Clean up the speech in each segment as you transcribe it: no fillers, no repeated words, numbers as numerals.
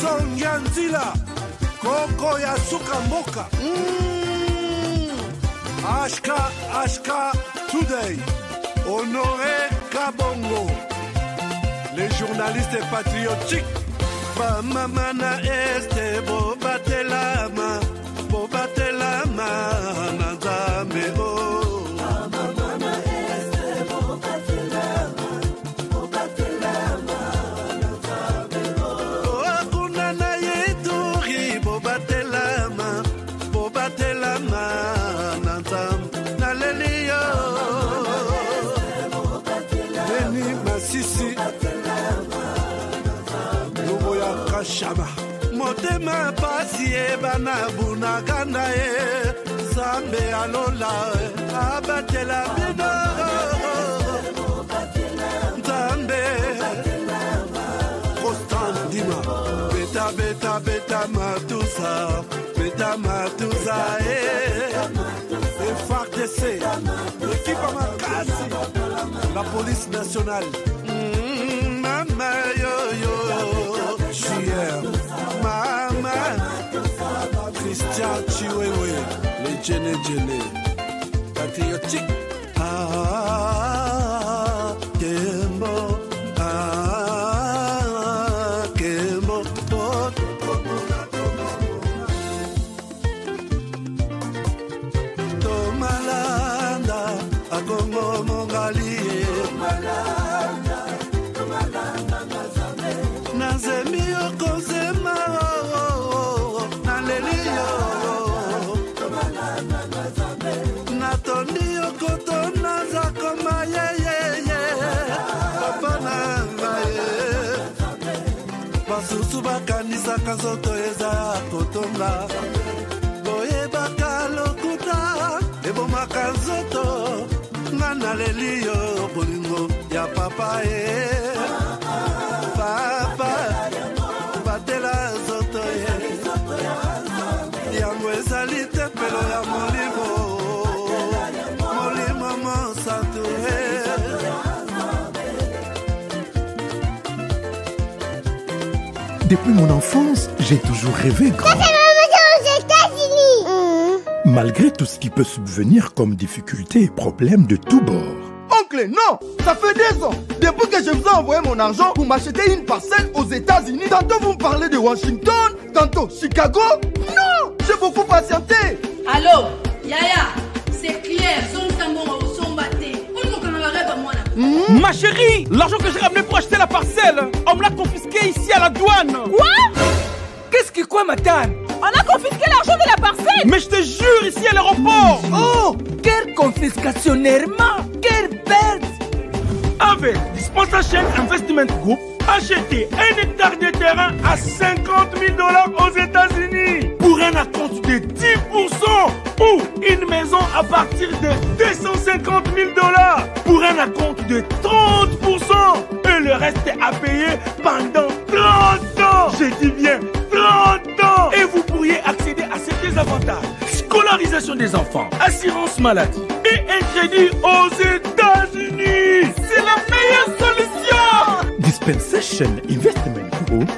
Sonyanzila, Koko ya Sukamboka. Ashka Today, Honoré Kabongo, les journalistes patriotiques. Bamamana este Bobatelama, Nazambe o. Bamamana este Bobatelama, Nazambe o. Akuna na yeturi Bobatelama, Nazambe nalelio. Beni Masisi. Shama motema pasi bana bunagana zambe alola abatela bino zambe Constant Dima beta matusa FARDC l'équipe Makasi la police nationale mama yo Mama Christian Chiwewe les Djene patriotique Kembo Kembo Tomalanda Akongo Mongali Nazemi okozema nalelio natondi okotona zakoma yeyeye papa nangaye basusu bakanisaka nzoto eza kotonga boyebaka lokuta ebomaka nzoto nga nalelio bolingo ya papa Papa, batela zoto yango ezali te pelo ya molimo mosatu. Depuis mon enfance, j'ai toujours rêvé grand. aux États-Unis. Malgré tout ce qui peut subvenir comme difficultés et problèmes de tous bords. Oncle, non! Ça fait 2 ans! Depuis que je vous ai envoyé mon argent pour m'acheter une parcelle aux États-Unis, tantôt vous me parlez de Washington, tantôt Chicago. Non! J'ai beaucoup patienté! Allô? Yaya, c'est clair, Ma chérie, l'argent que j'ai ramené pour acheter la parcelle, on me l'a confisqué ici à la douane. Quoi? Qu'est-ce qui quoi, Matane? On a confisqué l'argent de la parcelle. Mais je te jure, ici à l'aéroport. Oh, quelle confiscationnairement, quelle perte. Avec Dispensation Investment Group, achetez 1 hectare de terrain à 50 000 $ aux États-Unis pour un acompte de 10% ou une maison à partir de 250 000 $ pour un acompte de 30% et le reste à payer pendant 30 ans. Je dis bien 30 ans. Et vous pourriez accéder à ces avantages: scolarisation des enfants, assurance maladie et un crédit aux États-Unis. C'est la meilleure solution. Dispensation Investment Group,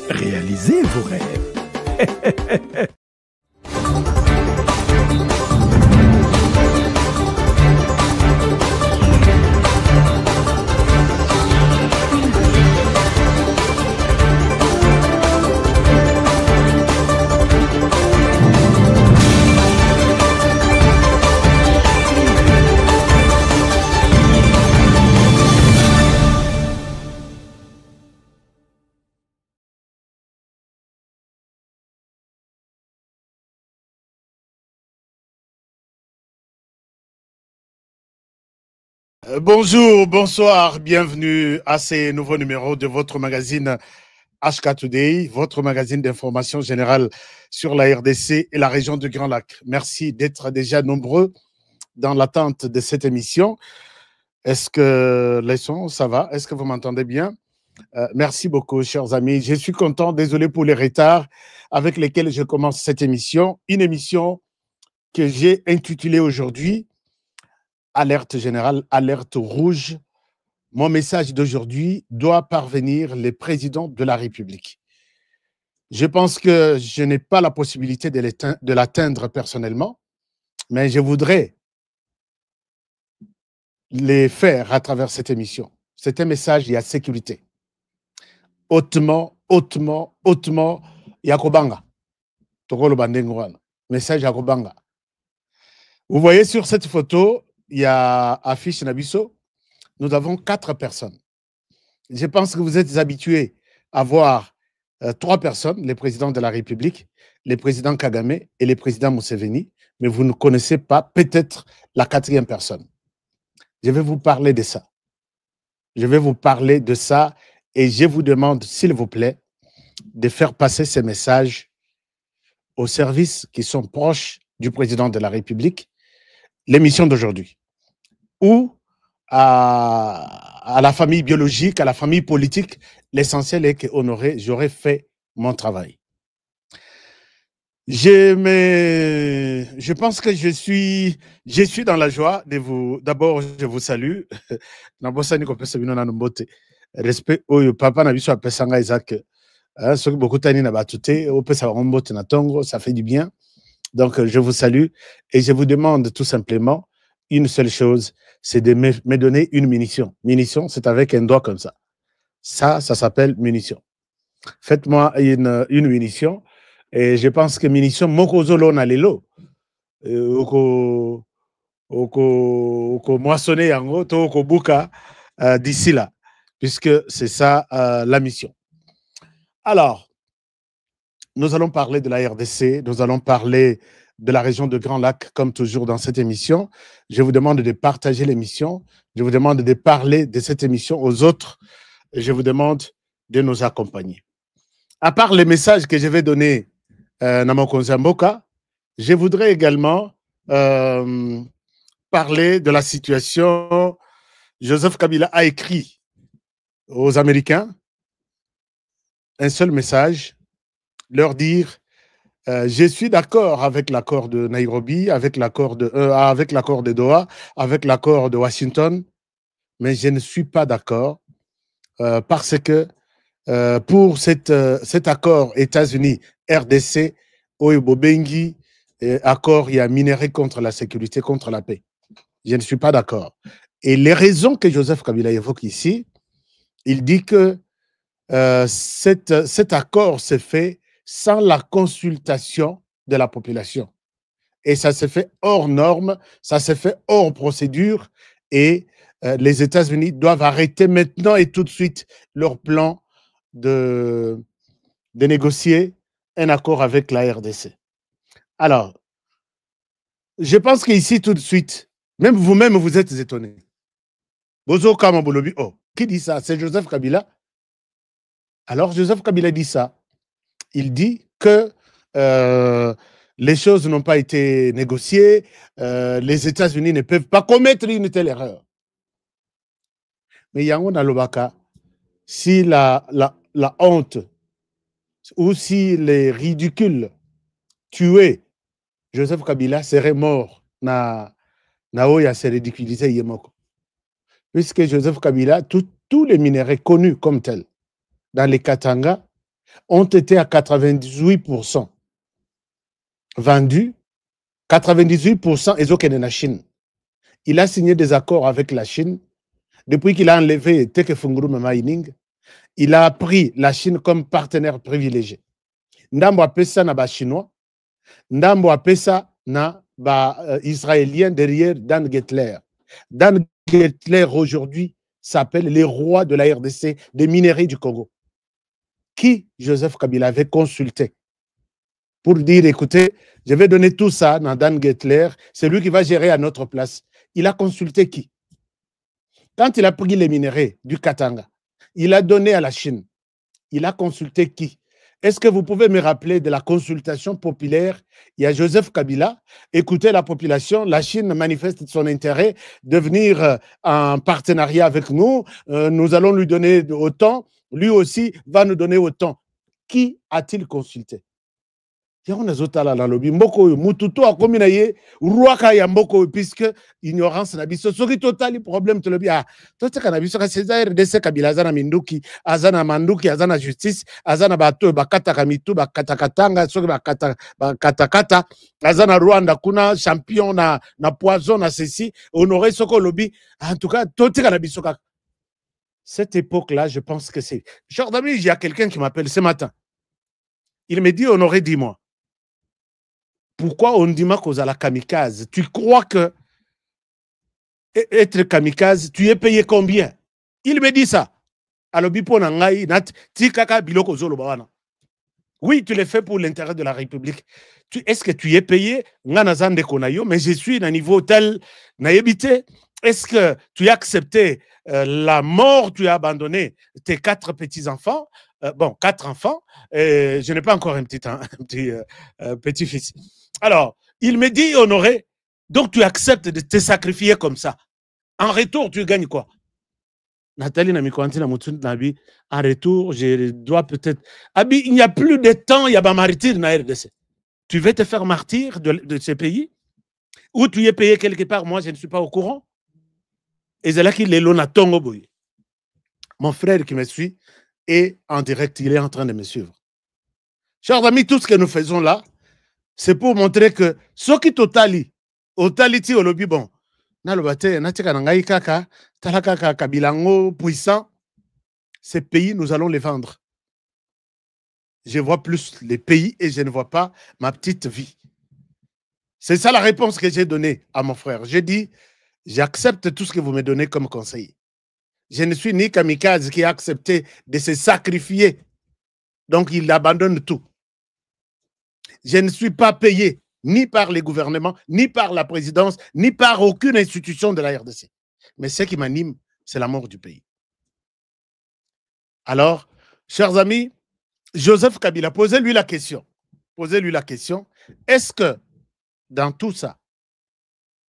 réalisez vos rêves. Bonjour, bonsoir, bienvenue à ces nouveaux numéros de votre magazine HK Today, votre magazine d'information générale sur la RDC et la région du Grand Lac. Merci d'être déjà nombreux dans l'attente de cette émission. Est-ce que les sons, ça va? Est-ce que vous m'entendez bien? Merci beaucoup, chers amis. Je suis content, désolé pour les retards avec lesquels je commence cette émission. Une émission que j'ai intitulée aujourd'hui Alerte générale, alerte rouge. Mon message d'aujourd'hui doit parvenir les présidents de la République. Je pense que je n'ai pas la possibilité de l'atteindre personnellement, mais je voudrais les faire à travers cette émission. C'est un message, il y a sécurité. Hautement, hautement, hautement, Yakobanga. Tokolo Bandengwana. Message Yakobanga. Vous voyez sur cette photo, il y a affiche Nabiso. Nous avons 4 personnes. Je pense que vous êtes habitués à voir 3 personnes, le président de la République, le président Kagame et le président Museveni, mais vous ne connaissez pas peut-être la 4e personne. Je vais vous parler de ça. Je vais vous parler de ça et je vous demande, s'il vous plaît, de faire passer ces messages aux services qui sont proches du président de la République, l'émission d'aujourd'hui, ou à la famille biologique, à la famille politique. L'essentiel est que j'aurais fait mon travail. Je pense que je suis dans la joie de vous. D'abord, je vous salue. Respect au papa na biso apesanga Isaac. Ce que beaucoup tani na batute, au pesa rombote na tongo, ça fait du bien. Donc, je vous salue et je vous demande tout simplement une seule chose, c'est de me donner une munition. Munition, c'est avec un doigt comme ça. Ça s'appelle munition. Faites-moi une munition. Et je pense que munition, moko zolo na lelo. Oko moissonner yango, to oko buka d'ici là. Puisque c'est ça la mission. Alors, nous allons parler de la RDC, nous allons parler de la région de Grand Lac, comme toujours dans cette émission. Je vous demande de partager l'émission, je vous demande de parler de cette émission aux autres, et je vous demande de nous accompagner. À part les messages que je vais donner à Namokonza Mboka, je voudrais également parler de la situation. Joseph Kabila a écrit aux Américains un seul message, leur dire je suis d'accord avec l'accord de Nairobi, avec l'accord de Doha, avec l'accord de Washington, mais je ne suis pas d'accord parce que pour cet accord États-Unis-RDC, Oyobobengi, accord, il y a minéré contre la sécurité, contre la paix. Je ne suis pas d'accord. Et les raisons que Joseph Kabila évoque ici, il dit que cet accord se fait sans la consultation de la population. Et ça se fait hors normes, ça se fait hors procédure, et les États-Unis doivent arrêter maintenant et tout de suite leur plan de négocier un accord avec la RDC. Alors, je pense qu'ici, tout de suite, même vous-même, vous êtes étonnés. Bozo Kamabolobi, oh, qui dit ça? C'est Joseph Kabila. Alors, Joseph Kabila dit ça. Il dit que les choses n'ont pas été négociées, les États-Unis ne peuvent pas commettre une telle erreur. Mais Yango Nalobaka, si la honte ou si les ridicules tués, Joseph Kabila serait mort na oya se ridiculiser yemoko. Puisque Joseph Kabila, tous les minéraux connus comme tels dans les Katanga ont été à 98% vendus, 98% et aucun en Chine. Il a signé des accords avec la Chine. Depuis qu'il a enlevé Teke Funguru Mining, il a pris la Chine comme partenaire privilégié. Ndambo apesa na ba chinois, ndambo apesa na ba israélien derrière Dan Gettler. Dan Gettler aujourd'hui s'appelle les rois de la RDC, des minerais du Congo. Qui Joseph Kabila avait consulté pour dire, écoutez, je vais donner tout ça à Dan Gettler, c'est lui qui va gérer à notre place. Il a consulté qui? Quand il a pris les minerais du Katanga, il a donné à la Chine. Il a consulté qui? Est-ce que vous pouvez me rappeler de la consultation populaire? Il y a Joseph Kabila, écoutez la population, la Chine manifeste son intérêt de venir en partenariat avec nous, nous allons lui donner autant, lui aussi va nous donner autant. Qui a-t-il consulté? yango nazotala na lobi mboka oyo mututu akomi na ye rwaka ya mboka oyo puisque ignorance na biso soki totali problème tolobi toteka na biso kasi eza RDC Kabila aza na minduki aza na manduki aza na justice aza na bato oyo bakataka mitu bakatakatanga soki bakatakata aza na Rwanda kuna champion na poison na ceci honoré soko lobi en tout cas toteka na biso kaka. Cette époque-là, je pense que c'est... Genre d'amis, il y a quelqu'un qui m'appelle ce matin. Il me dit, Honoré, dis-moi, pourquoi on dit que à la kamikaze? Tu crois que être kamikaze, tu es payé combien? Il me dit ça. Alors, oui, tu le fais pour l'intérêt de la République. Est-ce que tu es payé? Mais je suis à un niveau tel, est-ce que tu as accepté la mort, tu as abandonné tes 4 petits-enfants? Bon, 4 enfants. Je n'ai pas encore un petit-fils. Alors, il me dit, Honoré, donc tu acceptes de te sacrifier comme ça. En retour, tu gagnes quoi? Nathalie Nabi, en retour, je dois peut-être... Abi, il n'y a plus de temps, il y a pas martyr dans RDC. Tu veux te faire martyr de ce pays? Ou tu es payé quelque part? Moi, je ne suis pas au courant. Et c'est là qu'il est là, mon frère qui me suit est en direct, il est en train de me suivre. Chers amis, tout ce que nous faisons là, c'est pour montrer que ce qui totali, au lobby, bon, puissant, ces pays, nous allons les vendre. Je vois plus les pays et je ne vois pas ma petite vie. C'est ça la réponse que j'ai donnée à mon frère. J'ai dit, j'accepte tout ce que vous me donnez comme conseil. Je ne suis ni kamikaze qui a accepté de se sacrifier. Donc, il abandonne tout. Je ne suis pas payé ni par les gouvernements, ni par la présidence, ni par aucune institution de la RDC. Mais ce qui m'anime, c'est la mort du pays. Alors, chers amis, Joseph Kabila, posez-lui la question. Posez-lui la question. Est-ce que, dans tout ça,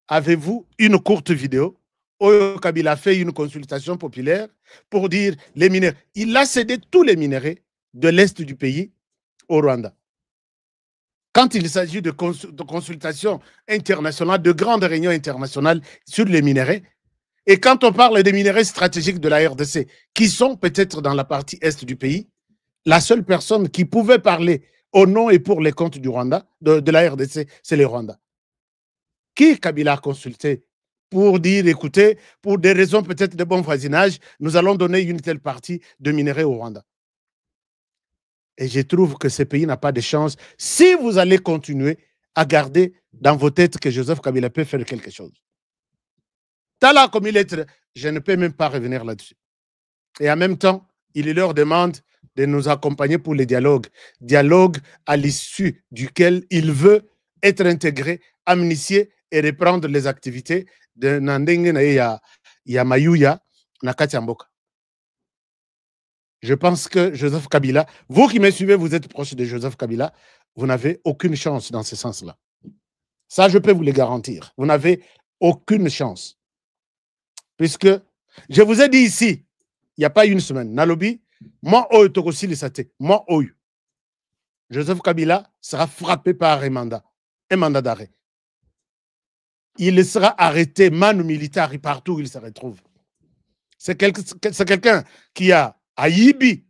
avez-vous une courte vidéo où Kabila a fait une consultation populaire pour dire les minéraux? Il a cédé tous les minéraux de l'Est du pays au Rwanda. Quand il s'agit de consultations internationales, de grandes réunions internationales sur les minéraux, et quand on parle des minéraux stratégiques de la RDC, qui sont peut-être dans la partie Est du pays, la seule personne qui pouvait parler au nom et pour les comptes du Rwanda, de la RDC, c'est les Rwandais. Qui Kabila a consulté pour dire, écoutez, pour des raisons peut-être de bon voisinage, nous allons donner une telle partie de minerais au Rwanda. Et je trouve que ce pays n'a pas de chance si vous allez continuer à garder dans vos têtes que Joseph Kabila peut faire quelque chose. Tala comme il est, je ne peux même pas revenir là-dessus. Et en même temps, il leur demande de nous accompagner pour les dialogues. Dialogue à l'issue duquel il veut être intégré, amnistié et reprendre les activités de Nandenge ya Mayuya Nakati Mboka. Je pense que Joseph Kabila, vous qui me suivez, vous êtes proche de Joseph Kabila, vous n'avez aucune chance dans ce sens-là. Ça, je peux vous le garantir. Vous n'avez aucune chance. Puisque, je vous ai dit ici, il n'y a pas une semaine, Nalobi, moi, moi, Joseph Kabila sera frappé par un mandat d'arrêt. Il sera arrêté, manu militaire, partout où il se retrouve. C'est quelqu'un qui a Aïbi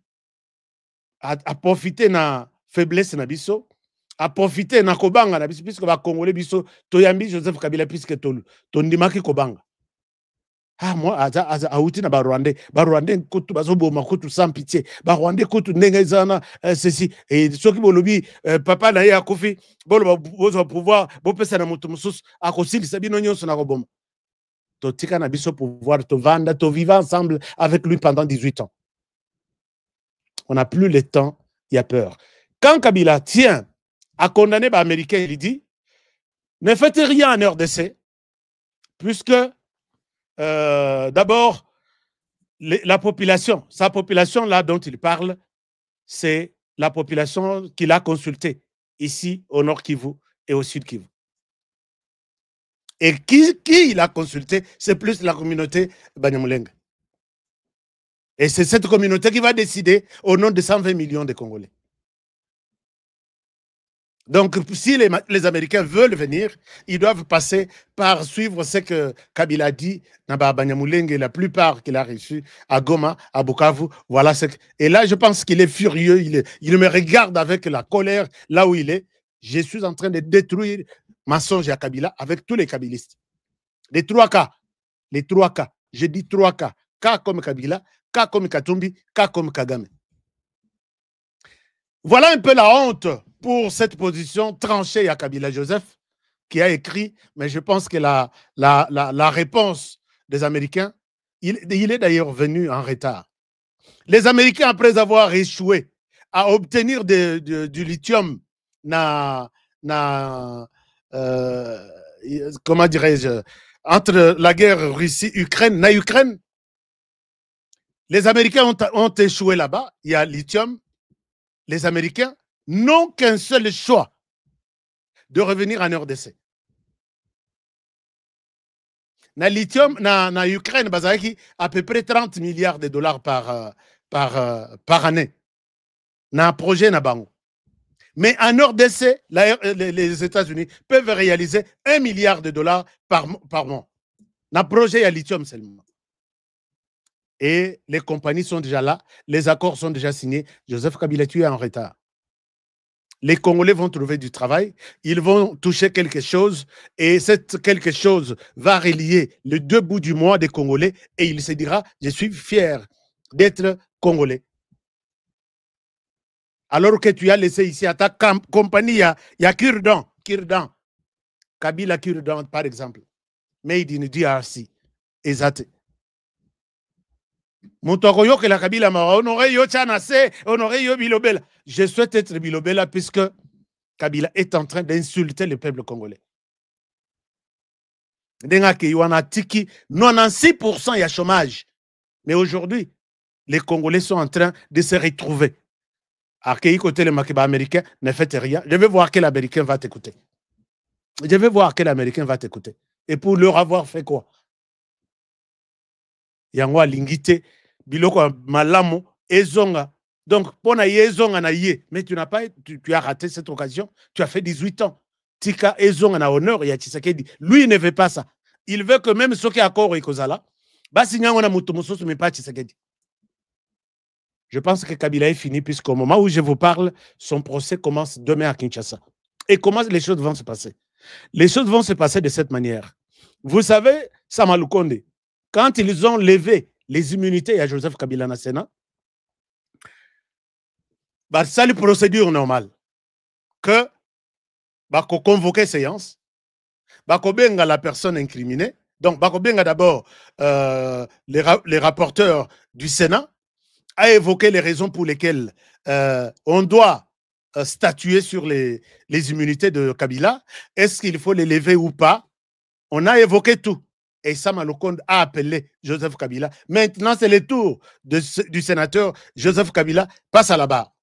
a profité de la faiblesse na biso, a profité na kobanga na biso, puisque les Congolais biso, toyambi Joseph Kabila, puisque tondimaki kobanga. Ah, moi, aouti na Barwandais, Barwandais, koutou, bazoboma, koutou, sans pitié, Barwandais, koutou, nengezana, ceci, et ceux qui bolobi, papa na ya kofi, bolo, bozo pouvoir, bopesa na mutumsus, a kosili, sabino nyon son aroboma. Totika na biso pouvoir, to vanda, to vivre ensemble avec lui pendant 18 ans. On n'a plus le temps, il y a peur. Quand Kabila tient à condamner les Américains, il dit, ne faites rien en RDC, puisque d'abord, la population, sa population là dont il parle, c'est la population qu'il a consultée ici au Nord Kivu et au Sud Kivu. Et qui il a consulté, c'est plus la communauté Banyamulenge. Et c'est cette communauté qui va décider au nom de 120 millions de Congolais. Donc, si les Américains veulent venir, ils doivent passer par suivre ce que Kabila dit, la plupart qu'il a reçus à Goma, à Bukavu. Voilà ce que... Et là, je pense qu'il est furieux. Il me regarde avec la colère là où il est. Je suis en train de détruire ma songe à Kabila avec tous les Kabilistes. Les 3 cas. Les 3 cas. Je dis 3 cas. Cas comme Kabila, cas comme Katumbi, cas comme Kagame. Voilà un peu la honte pour cette position tranchée à Kabila Joseph, qui a écrit, mais je pense que la réponse des Américains, il est d'ailleurs venu en retard. Les Américains, après avoir échoué à obtenir du lithium comment dirais-je, entre la guerre Russie-Ukraine, les Américains ont échoué là-bas, il y a lithium. Les Américains n'ont qu'un seul choix, de revenir en RDC. Na lithium, na Ukraine, bazaki à peu près 30 milliards de dollars par année. Na projet na bango. Mais en RDC, les États-Unis peuvent réaliser 1 milliard de dollars par mois. Na projet à lithium seulement. Et les compagnies sont déjà là, les accords sont déjà signés. Joseph Kabila, tu es en retard. Les Congolais vont trouver du travail, ils vont toucher quelque chose, et cette quelque chose va relier les 2 bouts du mois des Congolais, et il se dira, je suis fier d'être Congolais. Alors que tu as laissé ici à ta compagnie, il y a Kirdan, Kabila Kirdan par exemple, made in DRC, exact. Je souhaite être Bilobela puisque Kabila est en train d'insulter le peuple congolais. 96% il y a chômage. Mais aujourd'hui, les Congolais sont en train de se retrouver. À quel côté le Makiba américain ne fait rien. Je vais voir quel Américain va t'écouter. Et pour leur avoir fait quoi? Yangwa lingite. Biloko malamo ezonga. Donc pour na ezonga na ye, mais tu n'as pas tu as raté cette occasion. Tu as fait 18 ans. Tika ezonga na honneur ya Tshisekedi. Lui il ne veut pas ça. Il veut que même ceux qui accord ekozala basi nyango na mutu mususu mais pas Tshisekedi. Je pense que Kabila est fini puisqu'au moment où je vous parle, son procès commence demain à Kinshasa. Et comment les choses vont se passer? Les choses vont se passer de cette manière. Vous savez, Sama Lukonde, quand ils ont levé les immunités à Joseph Kabila na Sénat, c'est la procédure normale. Que convoquer séance, benga la personne incriminée, donc benga d'abord les rapporteurs du Sénat, a évoqué les raisons pour lesquelles on doit statuer sur les immunités de Kabila. Est-ce qu'il faut les lever ou pas? On a évoqué tout. Et Sama Lukonde a appelé Joseph Kabila. Maintenant, c'est le tour du sénateur Joseph Kabila. Passe à la barre.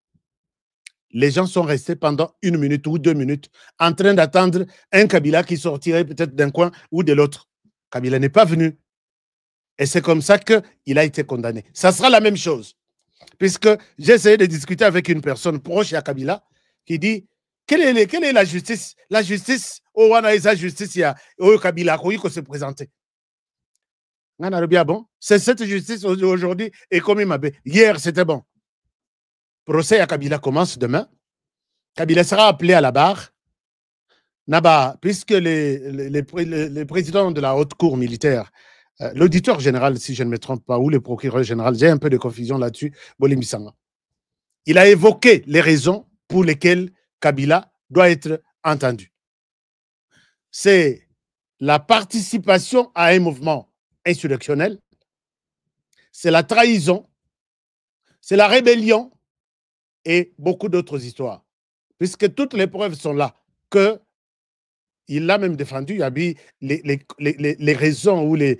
Les gens sont restés pendant 1 minute ou 2 minutes en train d'attendre un Kabila qui sortirait peut-être d'un coin ou de l'autre. Kabila n'est pas venu. Et c'est comme ça qu'il a été condamné. Ça sera la même chose. Puisque j'ai essayé de discuter avec une personne proche à Kabila qui dit quelle est la justice? La justice, la justice, il y a Kabila qui se présenter. Bon, c'est cette justice aujourd'hui et comme il m'a dit, hier c'était bon. Procès à Kabila commence demain. Kabila sera appelé à la barre. Naba, puisque les présidents de la haute cour militaire, l'auditeur général, si je ne me trompe pas, ou le procureur général, j'ai un peu de confusion là-dessus, Bolimbisanga. Il a évoqué les raisons pour lesquelles Kabila doit être entendu. C'est la participation à un mouvement insurrectionnel, c'est la trahison, c'est la rébellion et beaucoup d'autres histoires. Puisque toutes les preuves sont là, il l'a même défendu, il y a eu les raisons ou les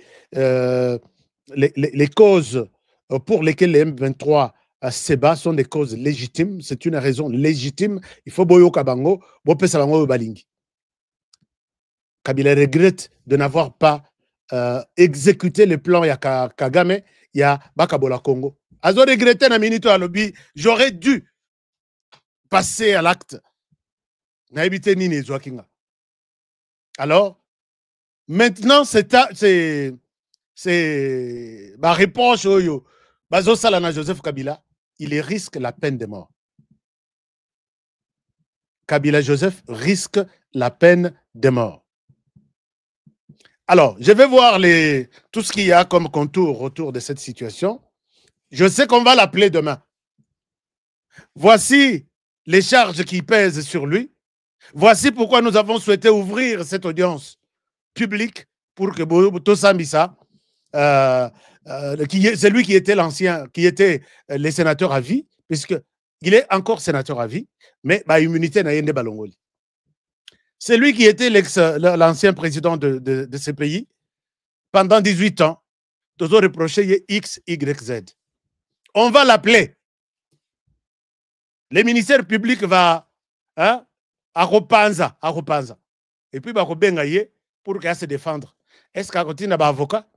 causes pour lesquelles les M23 se battent sont des causes légitimes, c'est une raison légitime, il faut boyo kabango, bopesa bango balingi. Kabila regrette de n'avoir pas exécuter le plan ya Kagame ya Bakabola Congo. Azo regretté na minute à lobby, j'aurais dû passer à l'acte. Na évité ni les Kinga. Alors, maintenant, c'est ma réponse au Bazo Salana Joseph Kabila, il risque la peine de mort. Kabila Joseph risque la peine de mort. Alors, je vais voir tout ce qu'il y a comme contour autour de cette situation. Je sais qu'on va l'appeler demain. Voici les charges qui pèsent sur lui. Voici pourquoi nous avons souhaité ouvrir cette audience publique pour que Boto Sambisa, c'est lui qui était le sénateur à vie, puisqu'il est encore sénateur à vie, mais immunité n'a pas Balongoli. C'est lui qui était l'ancien président de ce pays pendant 18 ans. Toujours reproché X, Y, Z. On va l'appeler. Le ministère public va à Ropanza. Et puis, il va pour qu'elle se défendre. Est-ce qu'il y a un avocat?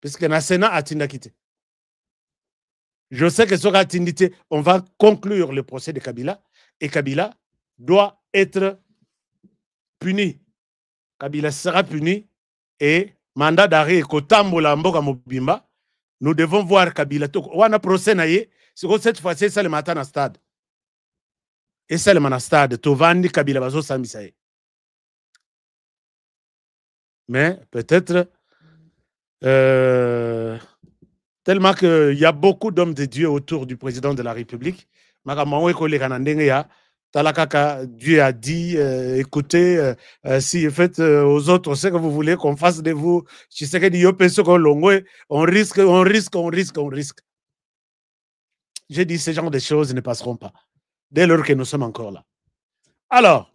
Parce que le Sénat a quitté. Je sais que sur Atindité, on va conclure le procès de Kabila et Kabila doit être puni. Kabila sera puni et mandat d'arrêt et Kotambola Mboka Mobimba. Nous devons voir Kabila. On a procès naïe. C'est cette fois-ci, c'est le matin à stade. Et c'est le matin à stade. Tovandi Kabila Bazo Samisaye. Mais peut-être tellement qu'il y a beaucoup d'hommes de Dieu autour du président de la République. Dieu a dit, écoutez, si vous faites aux autres ce que vous voulez qu'on fasse de vous, on risque. J'ai dit, ce genre de choses ne passeront pas, dès lors que nous sommes encore là. Alors,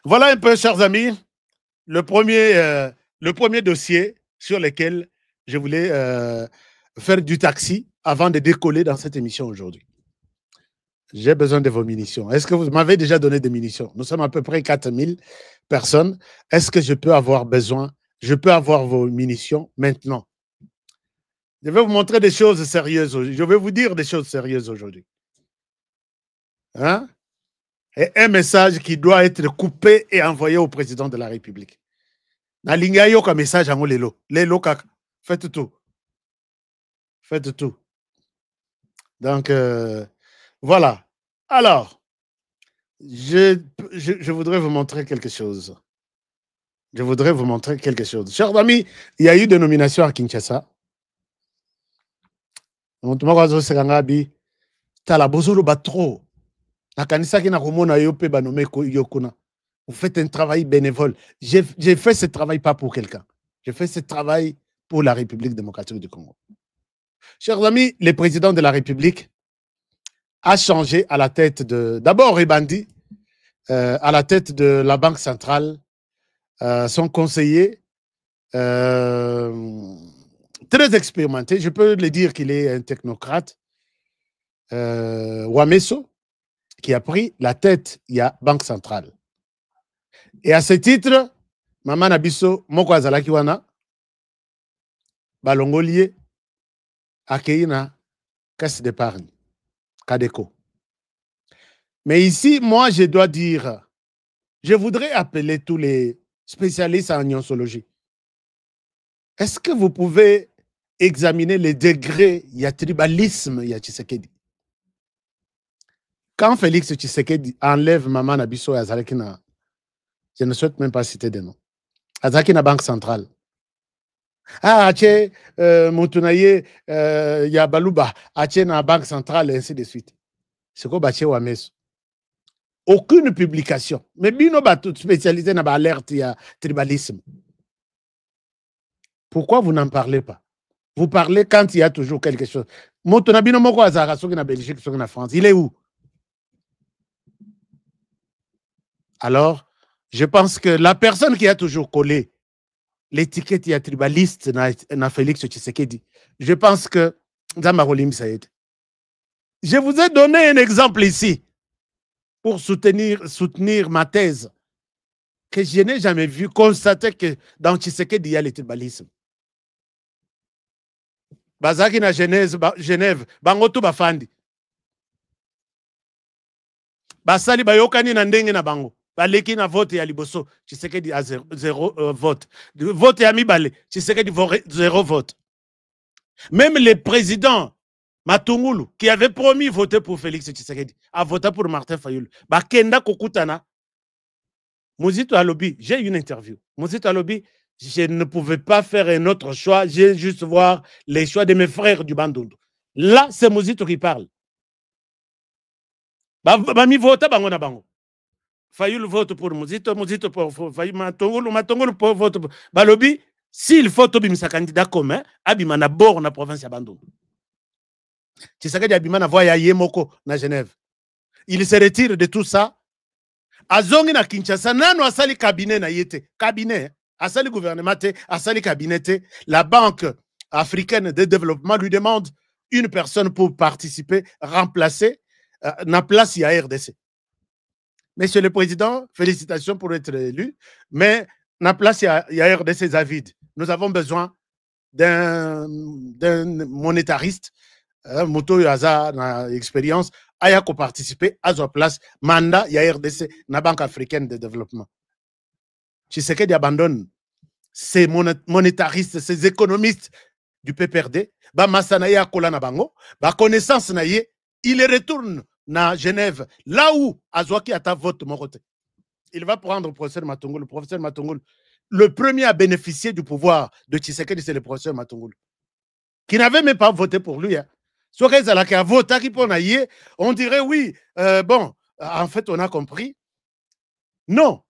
voilà un peu, chers amis, le premier dossier sur lequel je voulais faire du taxi avant de décoller dans cette émission aujourd'hui. J'ai besoin de vos munitions. Est-ce que vous m'avez déjà donné des munitions? Nous sommes à peu près 4000 personnes. Est-ce que je peux avoir vos munitions maintenant? Je vais vous montrer des choses sérieuses. Je vais vous dire des choses sérieuses aujourd'hui. Hein? Et un message qui doit être coupé et envoyé au président de la République. Nalinga yoka message en lelo. Lelo kaka. Faites tout. Faites tout. Donc, voilà. Alors, je voudrais vous montrer quelque chose. Chers amis, il y a eu des nominations à Kinshasa. Vous faites un travail bénévole. J'ai fait ce travail pas pour quelqu'un. J'ai fait ce travail pour la République démocratique du Congo. Chers amis, le président de la République a changé à la tête d'abord Ebandi, à la tête de la Banque centrale, son conseiller, très expérimenté, je peux le dire qu'il est un technocrate, Wameso, qui a pris la tête de la Banque centrale. Et à ce titre, Maman Nabiso, Moko Azalaki Wana, Balongolier, Akeina, caisse d'épargne, Kadeko. Mais ici, moi, je dois dire, je voudrais appeler tous les spécialistes en ionologie. Est-ce que vous pouvez examiner les degrés, il y a tribalisme, il y a Tshisekedi. Quand Félix Tshisekedi enlève Maman Nabiso et Azalakina, je ne souhaite même pas citer des noms. Azalakina Banque centrale. Ah, Ache, Moutunaye, Yabaluba, Ache na Banque centrale, et ainsi de suite. C'est quoi Bache Wameso? Aucune publication. Mais Bino Batout spécialisé dans l'alerte, il y a tribalisme. Pourquoi vous n'en parlez pas? Vous parlez quand il y a toujours quelque chose. Moutunabino Moko Azara, ceux qui sont en Belgique, ceux qui sont en France, il est où? Alors, je pense que la personne qui a toujours collé l'étiquette ya tribaliste na Félix Tshisekedi, je pense que Zamarolim Saïd. Je vous ai donné un exemple ici pour soutenir ma thèse que je n'ai jamais vu constater que dans Tshisekedi il y a le tribalisme. Bazaki na Genève, Bangoto Bafandi. basali bayokani na ndenge na bango baleki na vote ya liboso Tshisekedi a zéro vote vote ya mibale Tshisekedi 0 vote. Même le président Matungulu qui avait promis voter pour Félix Tshisekedi a voté pour Martin Fayulu. Bakenda kokutana Muzito Alobi, j'ai une interview. Muzito Alobi, je ne pouvais pas faire un autre choix, j'ai juste voir les choix de mes frères du Bandundu. Là, c'est Muzito qui parle. Bami vote bango na bango. Fayulu vote pour Muzito, Muzito pour Fayulu, Matungulu pour vote pour Balobi. S'il faut tobimisa candidat commun, abima na bord na province ya Bandundu. Tshisekedi abima na voya yemoko na Genève. Il se retire de tout ça. Azongi na Kinshasa nano asali cabinet na yete. Cabinet, asali gouvernement te, asali cabinet te. La Banque africaine de développement lui demande une personne pour participer, remplacer na place ya RDC. Monsieur le Président, félicitations pour être élu, mais na place ya RDC vide. Nous avons besoin d'un monétariste, moto yaza na expérience, aya ko participer à sa place mandat ya RDC na Banque africaine de développement. Tshisekedi abandonne ces monétaristes, ces économistes du PPRD, ba masana ya kola na bango, ba connaissance na ye, il retourne na Genève, là où Azwaki ata vote morote. Il va prendre le professeur Matungulu. Le professeur Matungulu, le premier à bénéficier du pouvoir de Tshisekedi, c'est le professeur Matungulu, qui n'avait même pas voté pour lui. Hein. On dirait oui, bon, en fait, on a compris. Non.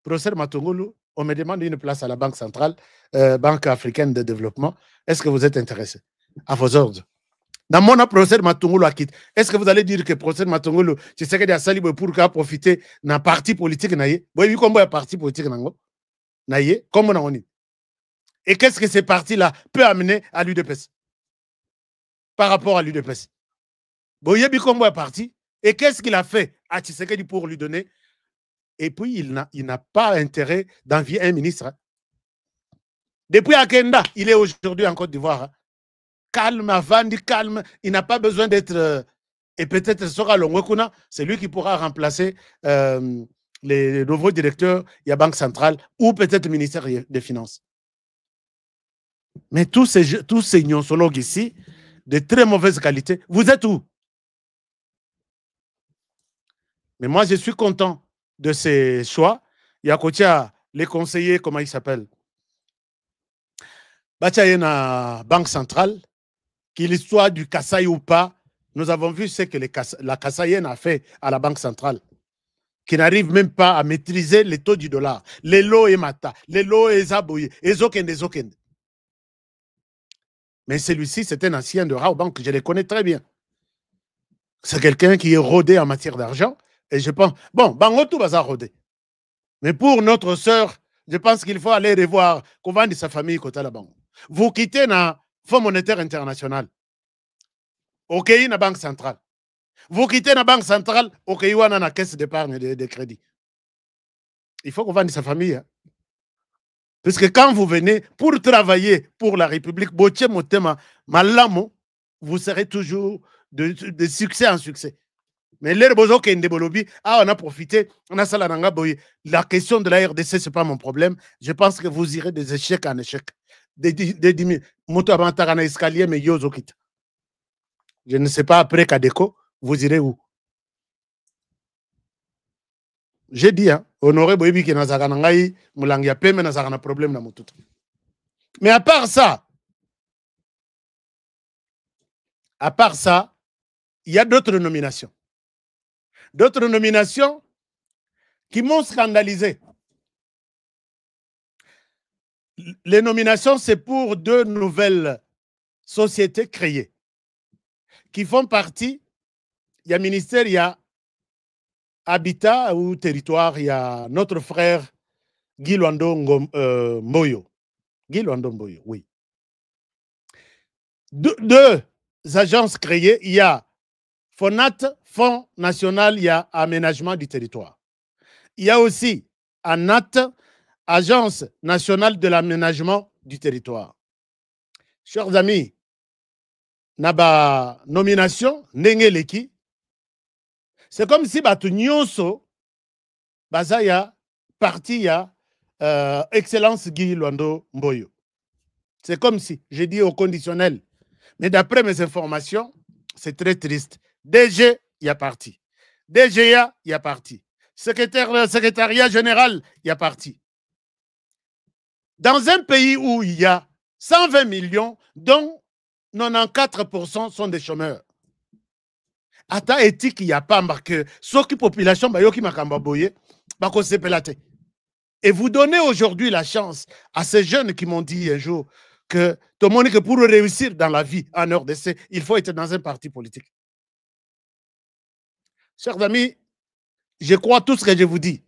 Professeur Matungulu, on me demande une place à la Banque centrale, Banque africaine de développement. Est-ce que vous êtes intéressé? À vos ordres. Dans mon professeur Matungulu a quitté. Est-ce que vous allez dire que professeur Matungulu, tu sais qu'il y a sali pour qu'à profiter d'un parti politique naïe? Oui, oui, comment un parti politique naïe? Comment on dit? Et qu'est-ce que ces partis-là peuvent amener à l'UDPS par rapport à l'UDPS? Boyebi Kombo est parti. Et qu'est-ce qu'il a fait à Tshisekedi pour lui donner? Et puis, il n'a pas intérêt d'envier un ministre. Depuis Akenda, il est aujourd'hui en Côte d'Ivoire. Calme, Avandi, calme. Il n'a pas besoin d'être... et peut-être Sora Longwekuna, c'est lui qui pourra remplacer les nouveaux directeurs de la Banque centrale ou peut-être le ministère des Finances. Mais tous ces nyonsologues ici, de très mauvaise qualité, vous êtes où? Mais moi, je suis content de ces choix. Il y a les conseillers, comment ils s'appellent? Bachayena Banque centrale, qu'il soit du Kasaï ou pas, nous avons vu ce que la Kasaïenne a fait à la Banque centrale, qui n'arrive même pas à maîtriser les taux du dollar. Les lots et mata, les lots et zabouye, et zokende. Mais celui-ci, c'est un ancien de Raobank, je le connais très bien. C'est quelqu'un qui est rodé en matière d'argent, et je pense, bon, Bangotou va rodé. Mais pour notre sœur, je pense qu'il faut aller revoir comment dit sa famille côté la banque. Vous quittez le Fonds monétaire international. Ok, la Banque centrale. Vous quittez la Banque centrale, ok, il y a la caisse d'épargne de crédit. Il faut qu'on vende sa famille. Hein. Parce que quand vous venez pour travailler pour la République, vous serez toujours de succès en succès. Mais on a profité, on a la question de la RDC, ce n'est pas mon problème. Je pense que vous irez des échecs en échecs. Je ne sais pas, après Kadeko, vous irez où? J'ai dit, hein, Honoré Boyebi qui n'a pas de problème. Mais à part ça, il y a d'autres nominations. D'autres nominations qui m'ont scandalisé. Les nominations, c'est pour 2 nouvelles sociétés créées qui font partie, il y a ministère, il y a Habitat ou Territoire, il y a notre frère Guy Luando Mboyo. Guy Luando Mboyo, oui. 2 agences créées, il y a FONAT, Fonds national, il y a Aménagement du territoire. Il y a aussi ANAT, Agence nationale de l'aménagement du territoire. Chers amis, Naba nomination, Nengeleki, C'est comme si Batu Nyonso, Bazaya, parti ya Excellence Guy Luando Mboyo. C'est comme si, j'ai dit au conditionnel. Mais d'après mes informations, c'est très triste. DG, il y a parti. DGA, il y a parti. Secrétariat général, il y a parti. Dans un pays où il y a 120 millions, dont 94% sont des chômeurs. Ata éthique, il n'y a pas marqué. Sauf que la population, et vous donnez aujourd'hui la chance à ces jeunes qui m'ont dit un jour que tout le monde, que pour réussir dans la vie en RDC, il faut être dans un parti politique. Chers amis, je crois tout ce que je vous dis.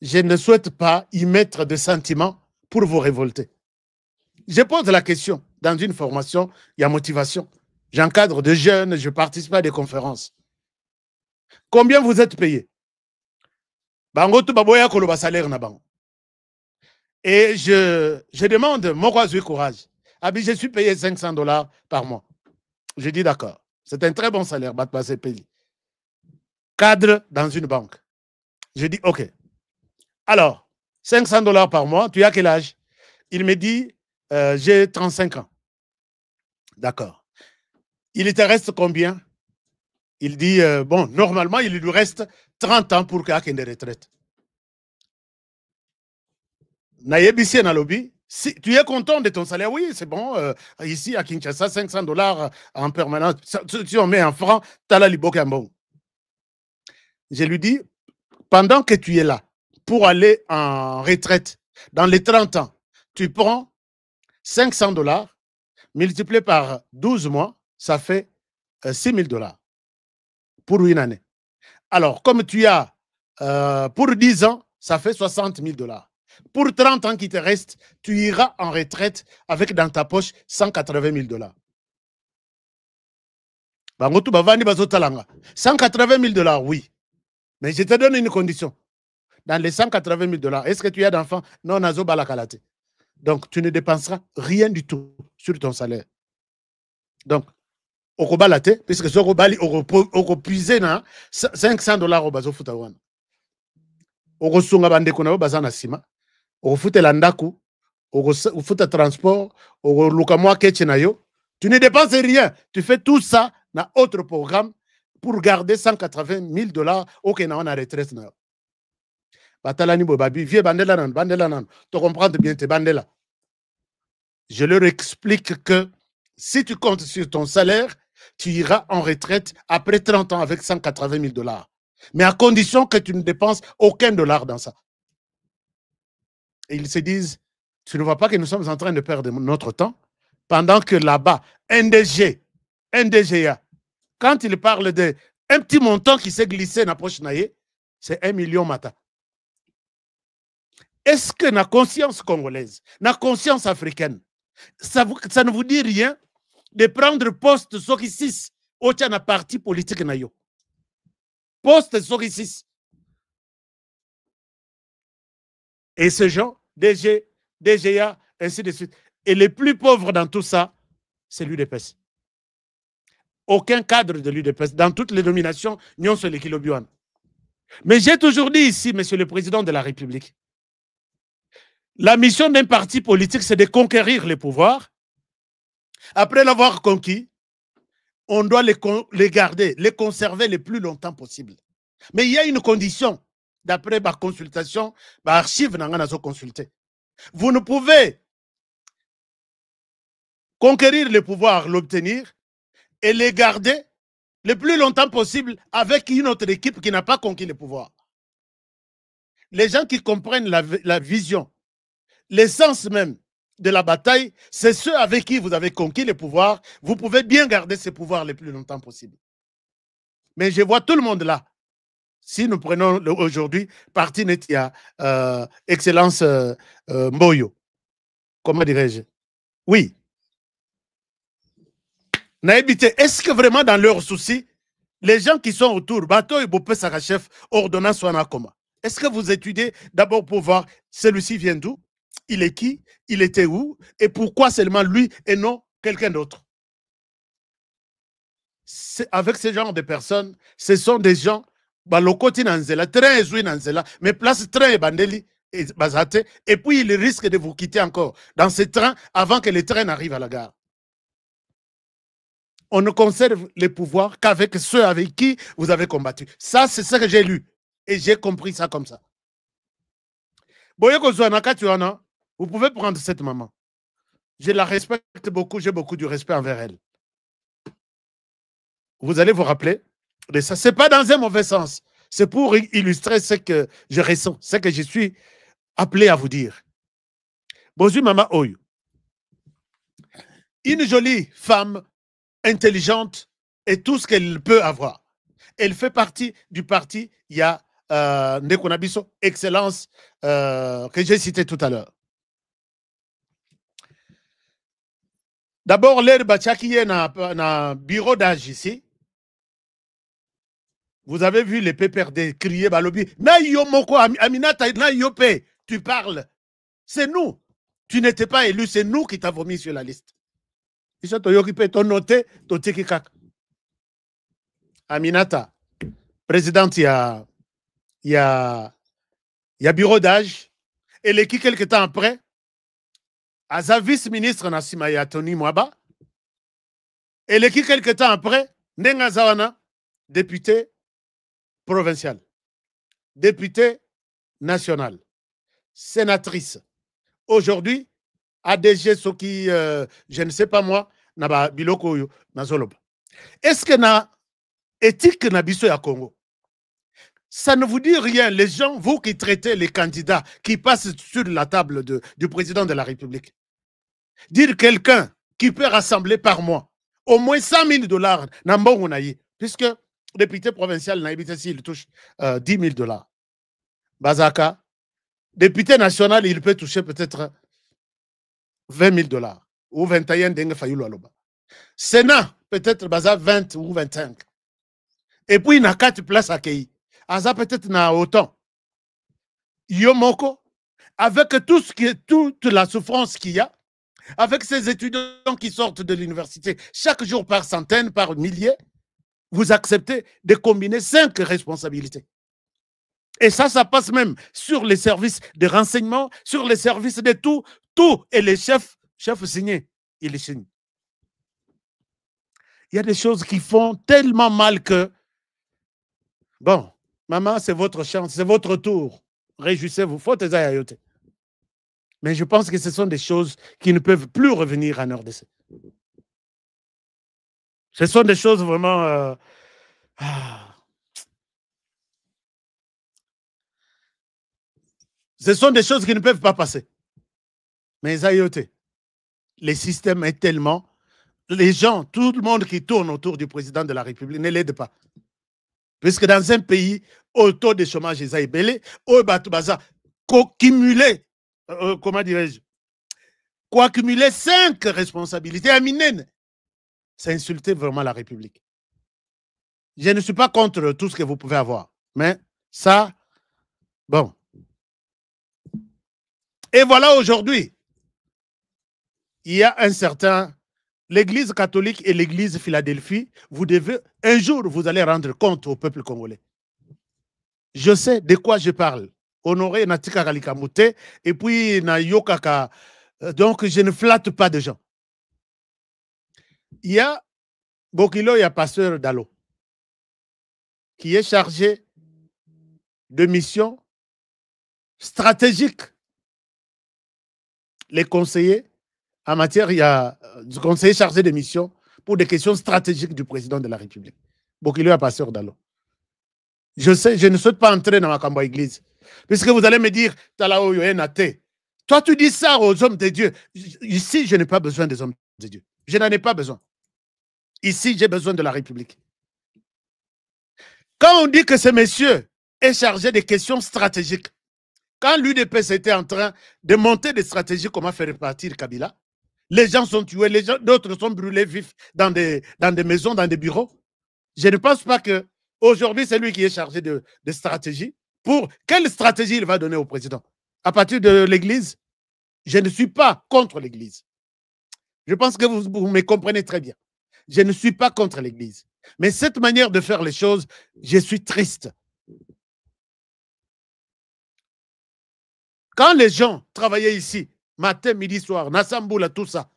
Je ne souhaite pas y mettre de sentiments pour vous révolter. Je pose la question. Dans une formation, il y a motivation. J'encadre des jeunes, je participe à des conférences. Combien vous êtes payé? Et je demande, moi, j'ai courage. Je suis payé $500 par mois. Je dis d'accord. C'est un très bon salaire, payé. Cadre dans une banque. Je dis OK. Alors, $500 par mois, tu as quel âge? Il me dit, j'ai 35 ans. D'accord. Il te reste combien? Il dit, bon, normalement, il lui reste 30 ans pour qu'il ait une retraite. Naïebissi na lobby, si tu es content de ton salaire, oui, c'est bon. Ici, à Kinshasa, $500 en permanence. Si on met en francs, tu as la libokambon. Je lui dis, pendant que tu es là, pour aller en retraite, dans les 30 ans, tu prends $500, multiplié par 12 mois, ça fait $6,000 pour une année. Alors, comme tu as pour 10 ans, ça fait $60,000. Pour 30 ans qui te restent, tu iras en retraite avec dans ta poche $180,000. $180,000, oui. Mais je te donne une condition. Dans les $180,000, est-ce que tu as d'enfants? Non, nazo balakalate. Donc, tu ne dépenseras rien du tout sur ton salaire. Donc, au kobalate, puisque ce kobali, au puiser na $500 au bazo futawana. Au kosunga bande kuna bazana sima. Au fute landaku, au fute transport, au lukamwa ketchenayo. Tu ne dépenses rien. Tu fais tout ça dans autre programme pour garder $180,000 au Kenya en retraite. Batalani bobabi, vieux bandela nan. Tu comprends bien tes bandela. Je leur explique que si tu comptes sur ton salaire, tu iras en retraite après 30 ans avec $180,000. Mais à condition que tu ne dépenses aucun dollar dans ça. Et ils se disent, tu ne vois pas que nous sommes en train de perdre notre temps pendant que là-bas, NDGA, quand il parle d'un petit montant qui s'est glissé dans la poche, c'est 1 million mata. Est-ce que la conscience congolaise, la conscience africaine, ça ne vous dit rien de prendre poste Sokisis au tchana parti politique nayo? Poste Sokisis. Et ce genre, DGA, ainsi de suite. Et les plus pauvres dans tout ça, c'est l'UDPS. Aucun cadre de l'UDPS. Dans toutes les nominations, nous sommes les Kilobioan. Mais j'ai toujours dit ici, Monsieur le Président de la République, la mission d'un parti politique, c'est de conquérir les pouvoirs. Après l'avoir conquis, on doit les garder, les conserver le plus longtemps possible. Mais il y a une condition. D'après ma consultation, ma archive n'a pas consulté. Vous ne pouvez conquérir le pouvoir, l'obtenir et les garder le plus longtemps possible avec une autre équipe qui n'a pas conquis le pouvoir. Les gens qui comprennent la vision, l'essence même de la bataille, c'est ceux avec qui vous avez conquis le pouvoir. Vous pouvez bien garder ce pouvoir le plus longtemps possible. Mais je vois tout le monde là. Si nous prenons aujourd'hui parti Netia, Excellence Mboyo, comment dirais-je? Oui. Naïbité, est-ce que vraiment dans leurs soucis, les gens qui sont autour, Bato et Bopé Sarachef, ordonnance soit comment? Est-ce que vous étudiez d'abord pour voir celui-ci vient d'où? Il est qui? Il était où? Et pourquoi seulement lui et non quelqu'un d'autre? avec ce genre de personnes, ce sont des gens, balokoti nanzela, train ezui nanzela, mais place train et bandeli et bazate, et puis ils risquent de vous quitter encore dans ce train avant que le train n'arrive à la gare. On ne conserve les pouvoirs qu'avec ceux avec qui vous avez combattu. Ça, c'est ce que j'ai lu. Et j'ai compris ça comme ça. Vous pouvez prendre cette maman. Je la respecte beaucoup, j'ai beaucoup de respect envers elle. Vous allez vous rappeler de ça. Ce n'est pas dans un mauvais sens. C'est pour illustrer ce que je ressens, ce que je suis appelé à vous dire. Bonjour, maman Oyo. Une jolie femme intelligente et tout ce qu'elle peut avoir. Elle fait partie du parti, il y a Ndekonabiso, Excellence, que j'ai cité tout à l'heure. D'abord, l'air Bachaki est dans bureau d'âge ici. Vous avez vu les PPRD crier Balobi. Na yomoko, Aminata, na yope, tu parles. C'est nous. Tu n'étais pas élu, c'est nous qui t'avons mis sur la liste. Aminata, présidente, il y a bureau d'âge. Et l'équipe, quelques temps après, Aza vice-ministre Nassimaya Tony Mwaba. Et l'équipe, quelques temps après, Nenga Zawana, député provincial, député national, sénatrice. Aujourd'hui, ADG, ce qui, je ne sais pas moi, naba biloko yo nazoloba. Est-ce que na éthique na biso ya Congo? Ça ne vous dit rien, les gens, vous qui traitez les candidats qui passent sur la table du président de la République. Dire quelqu'un qui peut rassembler par mois au moins 100 000 $, puisque le député provincial il touche 10 000 $. Bazaka, député national, il peut toucher peut-être 20 000 $ ou 21 dengue fayulu aloba. Sénat, peut-être 20 ou 25. Et puis, il y a 4 places à Kei. Aza peut-être na autant. Yomoko, avec toute la souffrance qu'il y a, avec ces étudiants qui sortent de l'université, chaque jour par centaines, par milliers, vous acceptez de combiner 5 responsabilités. Et ça passe même sur les services de renseignement, sur les services de tout, et les chefs signés, ils signent. Il y a des choses qui font tellement mal que, bon, maman, c'est votre chance, c'est votre tour. Réjouissez-vous. Faut tes ayote. Mais je pense que ce sont des choses qui ne peuvent plus revenir en RDC. Ce sont des choses vraiment... Ce sont des choses qui ne peuvent pas passer. Mais ayote, le système est tellement... Les gens, tout le monde qui tourne autour du président de la République ne l'aide pas. Puisque dans un pays, au taux de chômage est élevés, au Batubaza, cumuler, comment dirais-je, accumuler 5 responsabilités à Minen, c'est insulter vraiment la République. Je ne suis pas contre tout ce que vous pouvez avoir, mais ça, bon. Et voilà aujourd'hui, il y a un certain... L'Église catholique et l'Église Philadelphie, vous devez, un jour, vous allez rendre compte au peuple congolais. Je sais de quoi je parle. Honoré Natika Kalikamute, et puis na Yokaka. Donc, je ne flatte pas de gens. Il y a Bokilo, il y a pasteur Dalo, qui est chargé de missions stratégiques. Les conseillers, en matière, il y a du conseiller chargé de mission pour des questions stratégiques du président de la République. Bokilo a pasteur Dalo. Je sais, je ne souhaite pas entrer dans ma cambo église. Puisque vous allez me dire, Talao Yoenate. Toi, tu dis ça aux hommes de Dieu. Ici, je n'ai pas besoin des hommes de Dieu. Je n'en ai pas besoin. Ici, j'ai besoin de la République. Quand on dit que ce monsieur est chargé des questions stratégiques, quand l'UDPS était en train de monter des stratégies, comment faire partir Kabila, les gens sont tués, d'autres sont brûlés vifs dans des maisons, dans des bureaux. Je ne pense pas que aujourd'hui, c'est lui qui est chargé de stratégie. Pour quelle stratégie il va donner au président? À partir de l'Église, je ne suis pas contre l'Église. Je pense que vous me comprenez très bien. Je ne suis pas contre l'Église. Mais cette manière de faire les choses, je suis triste. Quand les gens travaillaient ici, matin, midi, soir, Nassamboula, tout ça,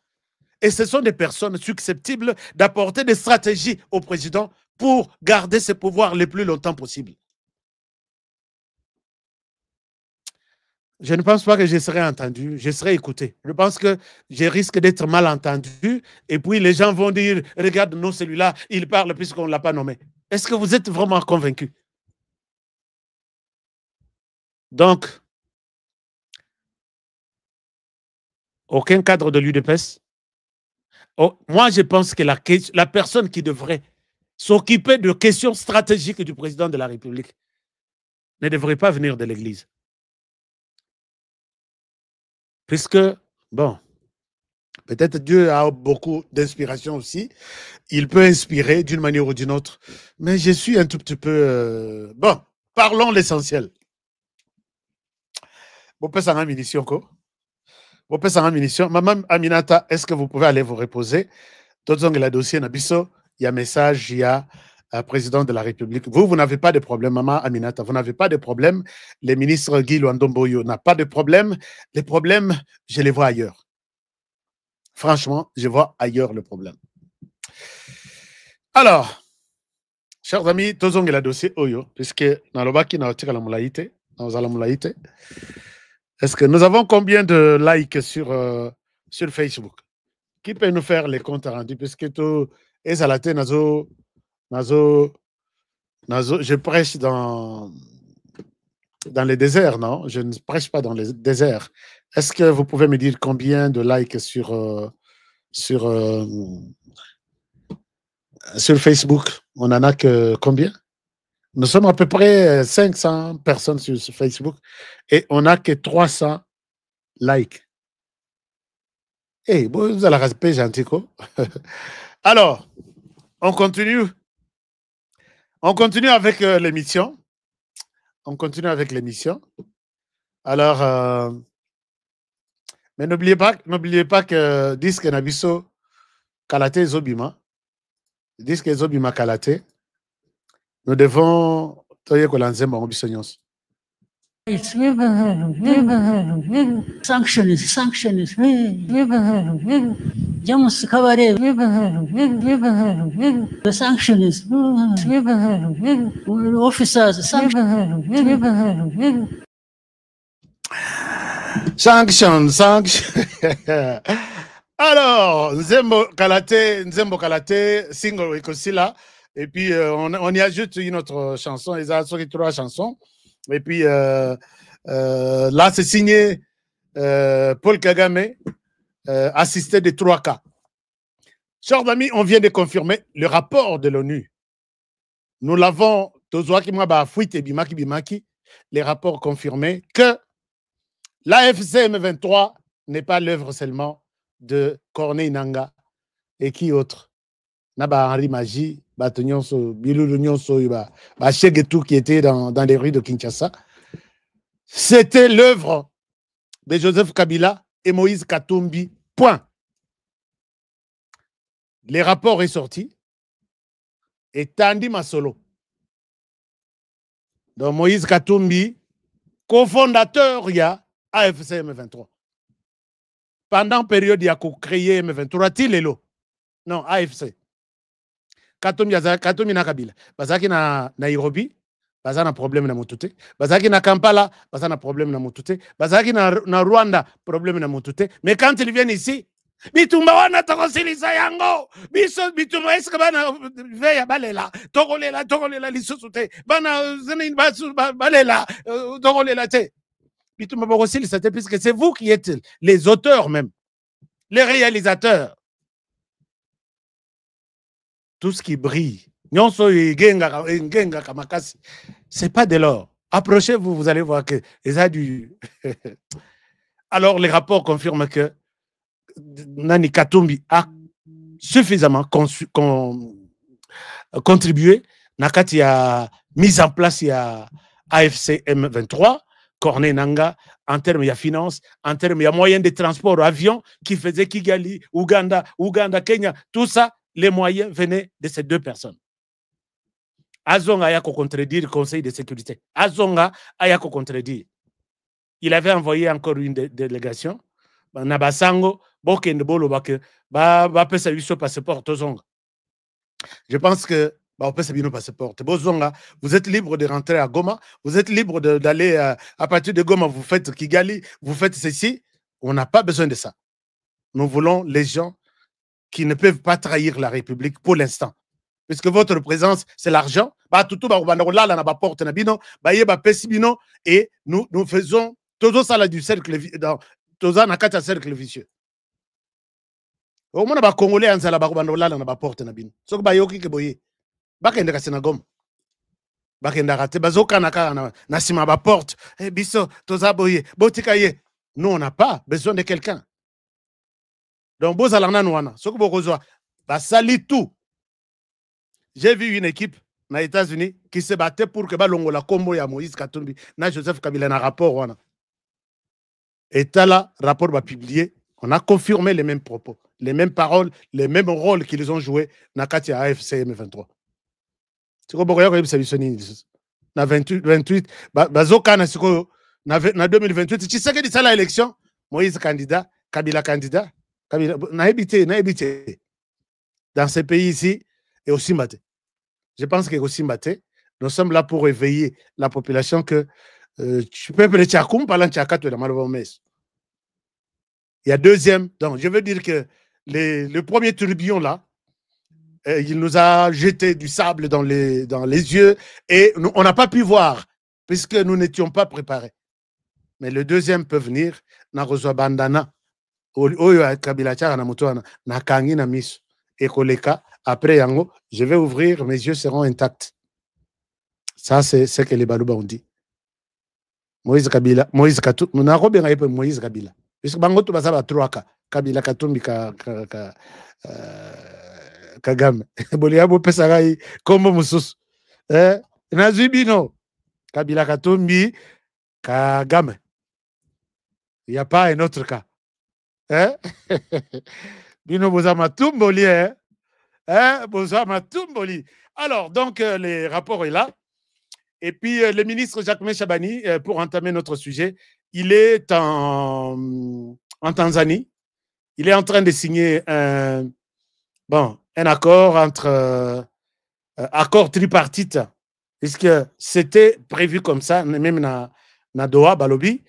et ce sont des personnes susceptibles d'apporter des stratégies au président pour garder ses pouvoirs le plus longtemps possible. Je ne pense pas que je serai entendu, je serai écouté. Je pense que je risque d'être mal entendu et puis les gens vont dire, regarde, non, celui-là, il parle puisqu'on ne l'a pas nommé. Est-ce que vous êtes vraiment convaincu? Donc, aucun cadre de l'UDPS. Oh, moi, je pense que la personne qui devrait s'occuper de questions stratégiques du président de la République ne devrait pas venir de l'Église. Puisque, bon, peut-être Dieu a beaucoup d'inspiration aussi. Il peut inspirer d'une manière ou d'une autre. Mais je suis un tout petit peu... Bon, parlons l'essentiel. Vous pouvez s'en munition, quoi. Vous pouvez s'en munition. Maman Aminata, est-ce que vous pouvez aller vous reposer? D'autres ont le dossier Nabiso. Il y a un message, il y a un président de la République. Vous n'avez pas de problème, maman Aminata. Vous n'avez pas de problème. Le ministre Guy Luandomboyo n'a pas de problème. Les problèmes, je les vois ailleurs. Franchement, je vois ailleurs le problème. Alors, chers amis, tous ont le dossier Oyo, puisque dans le baki, dans la moulaïté, est-ce que nous avons combien de likes sur Facebook? Qui peut nous faire les comptes rendus? Puisque tout est à la tête, je prêche dans les déserts, non? Je ne prêche pas dans les déserts. Est-ce que vous pouvez me dire combien de likes sur Facebook? On en a que combien? Nous sommes à peu près 500 personnes sur Facebook et on n'a que 300 likes. Eh, vous allez respecter gentil, quoi. Alors, on continue. On continue avec l'émission. On continue avec l'émission. Alors, mais n'oubliez pas que disque Nabiso Kalate Zobima. Disque Zobima Kalate. Nous devons sanctions. James Kabare, the sanctions, officers, sanctions. Alors, Nzembo Kalate, single Ekosila. Et puis, on y ajoute une autre chanson, les autres 3 chansons. Et puis, là, c'est signé Paul Kagame, assisté de 3 cas. Chers amis, on vient de confirmer le rapport de l'ONU. Nous l'avons, les rapports confirmés que l'AFC M23 n'est pas l'œuvre seulement de Corneille Nangaa et qui autre? Naba Henri Magie, Bilou Nyonso, Chegetou qui était dans les rues de Kinshasa. C'était l'œuvre de Joseph Kabila et Moïse Katumbi. Point. Les rapports est sorti et Tandi Masolo. Donc Moïse Katumbi, cofondateur il y a AFC M23. Pendant la période, il y a créé M23, Tilelo. Non, AFC. Katumbi na Kabila. Bazaki na Nairobi, baza na problème na Mutute. Bazaki na Kampala, baza na problème na Mutute. Bazaki na Rwanda, problème na Mutute. Mais quand ils viennent ici, bitumba wana tokosilisa yango. Bitumba eske bana veya balela. Tokolela lisusu te. Bana zenin basu balela. Tokolela te. Bitumba bokosilisa te puisque c'est vous qui êtes les auteurs même. Les réalisateurs. Tout ce qui brille, c'est pas de l'or. Approchez-vous, vous allez voir que ça du. Alors, les rapports confirment que Nani Katumbi a suffisamment contribué. Nakati a mis en place AFC M23, Corneille Nangaa, en termes de finances, en termes de moyens de transport, avion, qui faisait Kigali, Ouganda, Kenya, tout ça. Les moyens venaient de ces 2 personnes. Azonga a contredire le Conseil de sécurité. Azonga a contredire. Il avait envoyé encore une délégation. Nabasango, Bokende Bolo Bake, ba pesa biso passeport Tozonga. Je pense que on peut s'habiller nos passeports. Vous êtes libre de rentrer à Goma, vous êtes libre d'aller à partir de Goma, vous faites Kigali, vous faites ceci. On n'a pas besoin de ça. Nous voulons les gens qui ne peuvent pas trahir la République pour l'instant. Puisque votre présence, c'est l'argent. Et nous faisons tout ça du cercle vicieux. Au moins, les Congolais ont la porte. Bakendeka Sénagom. Bakendaka te bazoka na sima ba porte. Eh biso tozaboye botikaye. Nous on n'a pas besoin de quelqu'un. Donc bozalana nouana. Soko bokozwa ba sali tout. J'ai vu une équipe aux États-Unis qui se battait pour que balongola kombo ya Moïse Katumbi na Joseph Kabila na rapport wana. Et là rapport va publier, on a confirmé les mêmes propos, les mêmes paroles, les mêmes rôles qu'ils ont joués na kati ya AFC M23. C'est comme na 28 bazoka na siko na 2028 tu sais que ça l'élection Moïse candidat Kabila candidat Kabila na habité dans ces pays ici et aussi maté. Je pense que aussi maté nous sommes là pour éveiller la population que tu peux le tchakoum parlant tchakat de la malvomesse. Il y a deuxième, donc je veux dire que le premier tourbillon là il nous a jeté du sable dans les yeux et nous, on n'a pas pu voir puisque nous n'étions pas préparés. Mais le deuxième peut venir, na reçoit bandana, oyo kabila chara na mutuana, na kangi na miso, et koleka, après yango, je vais ouvrir, mes yeux seront intacts. Ça, c'est ce que les Balouba ont dit. Moïse Kabila, Moïse Katou, nous n'avons bien eu Moïse Kabila. Puisque Bangoto Basaba Troaka, Kabila Katumbi Kagame. Boliabo Pesagai, Kombo Moussous. Nazubino, Kabila Katumbi Kagame. Il n'y a pas un autre cas. Bino Bozama Tumboli, Bozama Tumboli. Alors, donc, le rapport est là. Et puis, le ministre Jacquemain Chabani, pour entamer notre sujet, il est en Tanzanie. Il est en train de signer un accord entre accord tripartite, puisque c'était prévu comme ça, même na Doha, Balobi,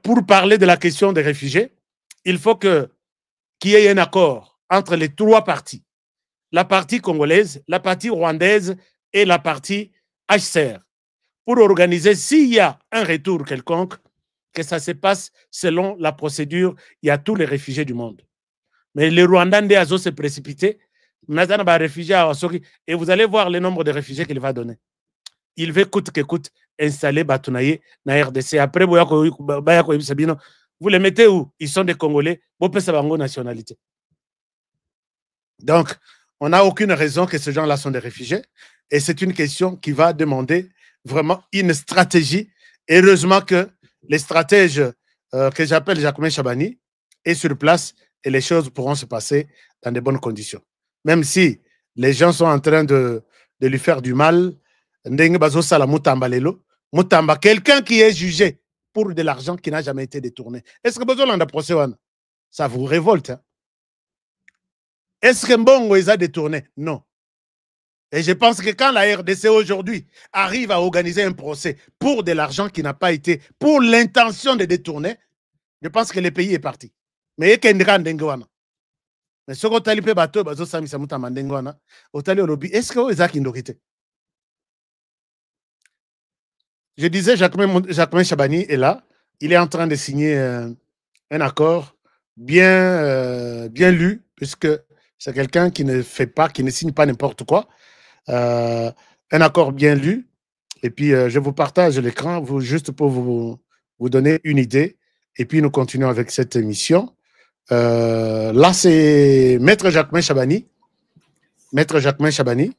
pour parler de la question des réfugiés. Il faut qu'il y ait un accord entre les trois parties. La partie congolaise, la partie rwandaise et la partie HCR, pour organiser, s'il y a un retour quelconque, que ça se passe selon la procédure. Il y a tous les réfugiés du monde. Mais le Rwandais a se précipité, et vous allez voir le nombre de réfugiés qu'il va donner. Il veut coûte que coûte installer Batounaye na RDC. Après, vous les mettez où? Ils sont des Congolais, vous pouvez savoir nationalité. Donc, on n'a aucune raison que ces gens-là sont des réfugiés. Et c'est une question qui va demander vraiment une stratégie. Heureusement que les stratèges que j'appelle Jacquemain Chabani est sur place et les choses pourront se passer dans de bonnes conditions. Même si les gens sont en train de lui faire du mal, quelqu'un qui est jugé pour de l'argent qui n'a jamais été détourné. Est-ce que besoin d'un procès? Ça vous révolte? Hein? Est-ce que Mbongo les a détournés? Non. Et je pense que quand la RDC aujourd'hui arrive à organiser un procès pour de l'argent qui n'a pas été, pour l'intention de détourner, je pense que le pays est parti. Mais est-ce que je disais, Jacquemain Chabani est là. Il est en train de signer un accord bien lu, puisque c'est quelqu'un qui ne fait pas, qui ne signe pas n'importe quoi. Un accord bien lu. Et puis, je vous partage l'écran juste pour vous donner une idée. Et puis, nous continuons avec cette émission. Là, c'est Maître Jacquemain Chabani. Maître Jacquemain Chabani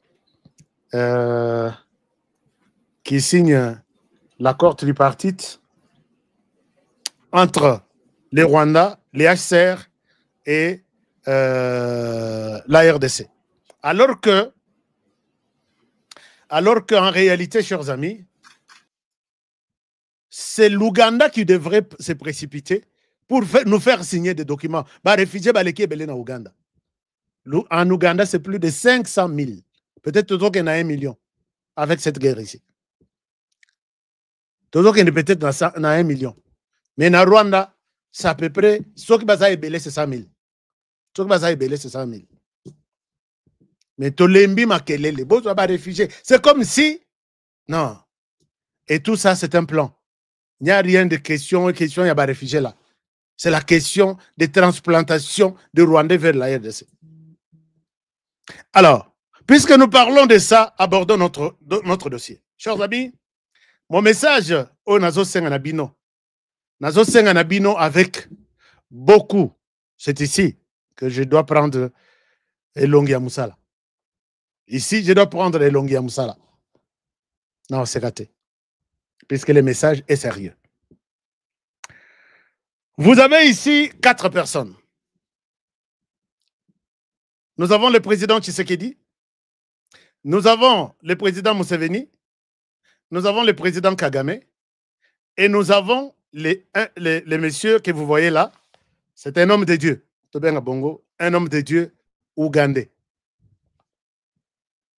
qui signe l'accord tripartite entre les Rwandais, les HCR et la RDC. Alors que Alors qu'en réalité, chers amis, c'est l'Ouganda qui devrait se précipiter pour nous faire signer des documents. Les réfugiés sont en Ouganda. En Ouganda, c'est plus de 500 000. Peut-être qu'il y en a 1 million avec cette guerre ici. Peut-être dans 1 million. Mais en Rwanda, c'est à peu près, ceux qui sont ébélés, c'est 100 000. Ceux qui sont ébélés, c'est 100 000. Mais Tolembi Makelele, bon, tu vas réfugier. C'est comme si, non. Et tout ça, c'est un plan. Il n'y a rien de question, il n'y a pas de réfugiés là. C'est la question de transplantation de Rwandais vers la RDC. Alors, puisque nous parlons de ça, abordons notre dossier. Chers amis, mon message au Nazo Senganabino. Nazo Senganabino avec beaucoup. C'est ici que je dois prendre Elongi Moussala. Ici, je dois prendre Elongi Moussala. Non, c'est raté. Puisque le message est sérieux. Vous avez ici 4 personnes. Nous avons le président Tshisekedi, nous avons le président Museveni, nous avons le président Kagame et nous avons les messieurs que vous voyez là. C'est un homme de Dieu, Tobenga Bongo, un homme de Dieu ougandais,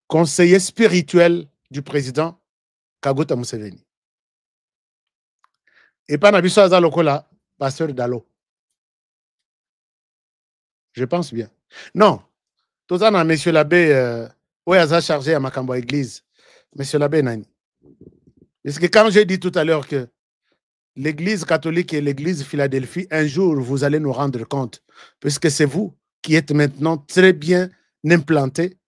conseiller spirituel du président Kaguta Museveni. Et pas Nabiso Azalokola, pasteur d'Alo. Je pense bien. Non. Tout ça, monsieur l'abbé, où il a chargé à Makambo Église. Monsieur l'abbé Nani. Parce que quand j'ai dit tout à l'heure que l'église catholique et l'église Philadelphie, un jour, vous allez nous rendre compte, puisque c'est vous qui êtes maintenant très bien implantés,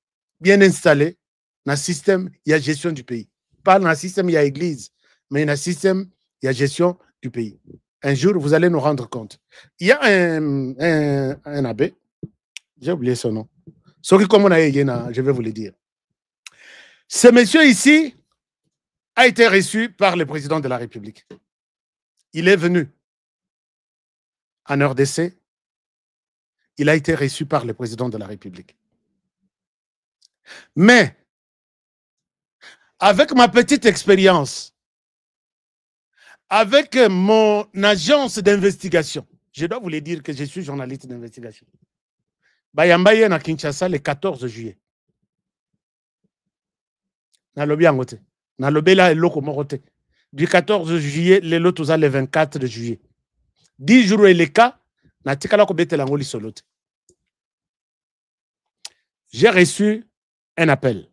bien installés dans le système, il y a gestion du pays. Pas dans le système, il y a église, mais dans le système, il y a gestion du pays. Un jour, vous allez nous rendre compte. Il y a un abbé, j'ai oublié son nom. Ce qui, comme on a dit, je vais vous le dire. Ce monsieur ici a été reçu par le président de la République. Il est venu en RDC. Il a été reçu par le président de la République. Mais, avec ma petite expérience, avec mon agence d'investigation, je dois vous le dire que je suis journaliste d'investigation. Bayambaye na Kinshasa le 14 juillet. Nalobi angote. Nalobi la eloko morote. Du 14 juillet, le lotuza le 24 juillet. 10 jours et le cas, na tikala ko betela ngoli solote. J'ai reçu un appel.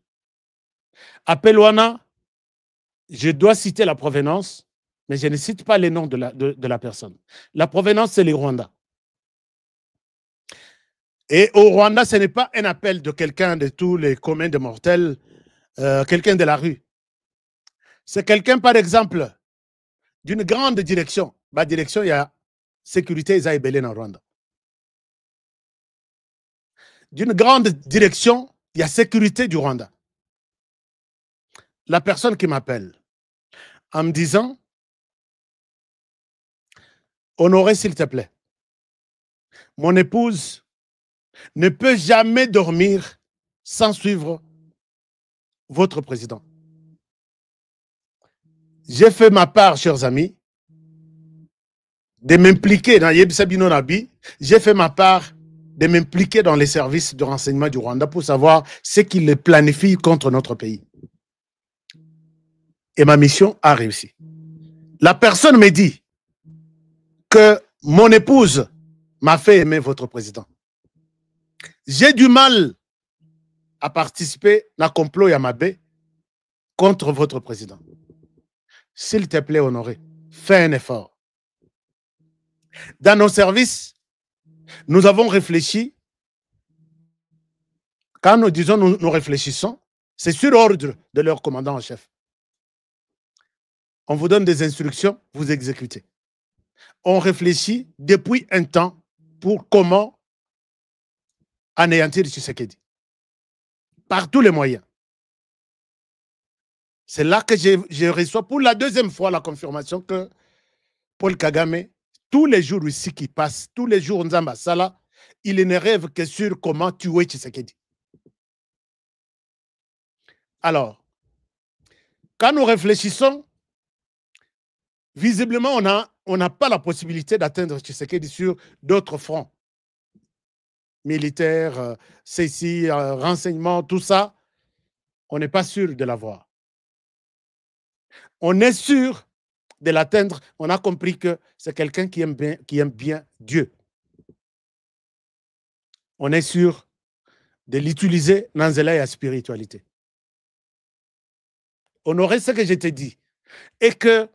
Appel wana, je dois citer la provenance, mais je ne cite pas les noms de la personne. La provenance, c'est le Rwanda. Et au Rwanda, ce n'est pas un appel de quelqu'un de tous les communs de mortels, quelqu'un de la rue. C'est quelqu'un, par exemple, d'une grande direction. La direction, il y a sécurité et Belén en Rwanda. D'une grande direction, il y a sécurité du Rwanda. La personne qui m'appelle, en me disant, Honoré, s'il te plaît, mon épouse ne peut jamais dormir sans suivre votre président. J'ai fait ma part, chers amis, de m'impliquer dans Yebisabino Nabi. J'ai fait ma part de m'impliquer dans les services de renseignement du Rwanda pour savoir ce qu'il planifie contre notre pays. Et ma mission a réussi. La personne me dit que mon épouse m'a fait aimer votre président. J'ai du mal à participer à un complot Yamabé contre votre président. S'il te plaît, Honoré, fais un effort. Dans nos services, nous avons réfléchi. Quand nous disons nous réfléchissons, c'est sur ordre de leur commandant en chef. On vous donne des instructions, vous exécutez. On réfléchit depuis un temps pour comment anéantir Tshisekedi. Par tous les moyens. C'est là que je reçois pour la deuxième fois la confirmation que Paul Kagame, tous les jours ici qui passent, tous les jours Nzamba Sala, il ne rêve que sur comment tuer Tshisekedi. Alors, quand nous réfléchissons, visiblement, on n'a pas la possibilité d'atteindre Tshisekedi sur d'autres fronts. Militaires, renseignements, tout ça, on n'est pas sûr de l'avoir. On est sûr de l'atteindre. On a compris que c'est quelqu'un qui aime bien Dieu. On est sûr de l'utiliser dans la spiritualité. Honorer ce que je t'ai dit. Et que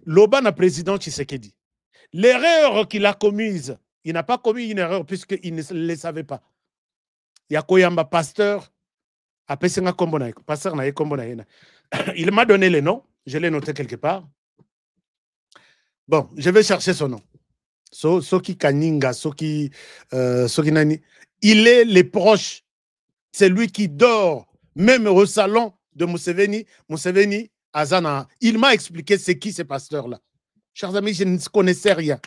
l'Obana président Tshisekedi, l'erreur qu'il a commise, il n'a pas commis une erreur puisqu'il ne le savait pas. Il y a Koyamba, pasteur, il m'a donné le nom, je l'ai noté quelque part. Bon, je vais chercher son nom. Soki Kaninga, Soki Nani. Il est les proches. C'est lui qui dort, même au salon de Museveni. Museveni, Azana. Il m'a expliqué c'est qui ces pasteurs-là. Chers amis, je ne connaissais rien.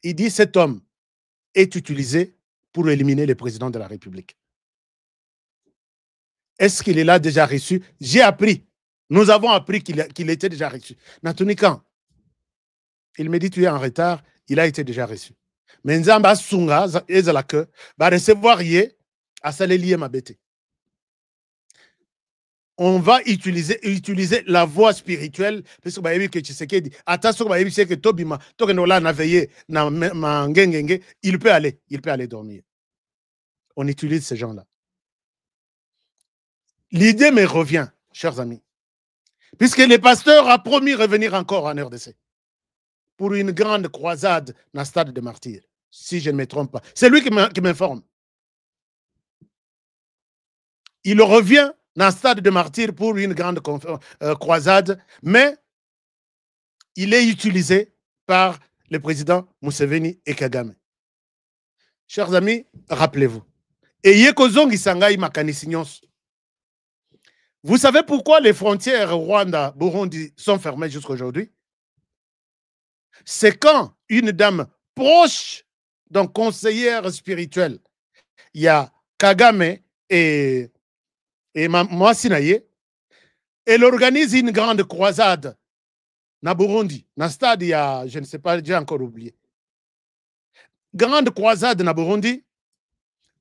Il dit cet homme est utilisé pour éliminer le président de la République. Est-ce qu'il est là déjà reçu? J'ai appris. Nous avons appris qu'il était déjà reçu. Natunikan, il me dit tu es en retard, il a été déjà reçu. Mais Nzamba Sunga, Ezalake, va recevoir yé, à Salélié Mabete. On va utiliser la voie spirituelle, parce que Tshisekedi, attention, que Tobima, Tokenola n'a veillé, il peut aller dormir. On utilise ces gens-là. L'idée me revient, chers amis, puisque le pasteur a promis revenir encore en RDC pour une grande croisade dans le stade de martyrs, si je ne me trompe pas. C'est lui qui m'informe. Il revient dans le stade de martyrs pour une grande croisade, mais il est utilisé par le président Museveni et Kagame. Chers amis, rappelez-vous. Et Yekozongi Sangai Makanisignos. Vous savez pourquoi les frontières Rwanda-Burundi sont fermées jusqu'à aujourd'hui? C'est quand une dame proche d'un conseillère spirituel, il y a Kagame et Mwasinaye, elle organise une grande croisade dans Burundi. Dans le stade, il y a, je ne sais pas, j'ai encore oublié. Grande croisade dans Burundi.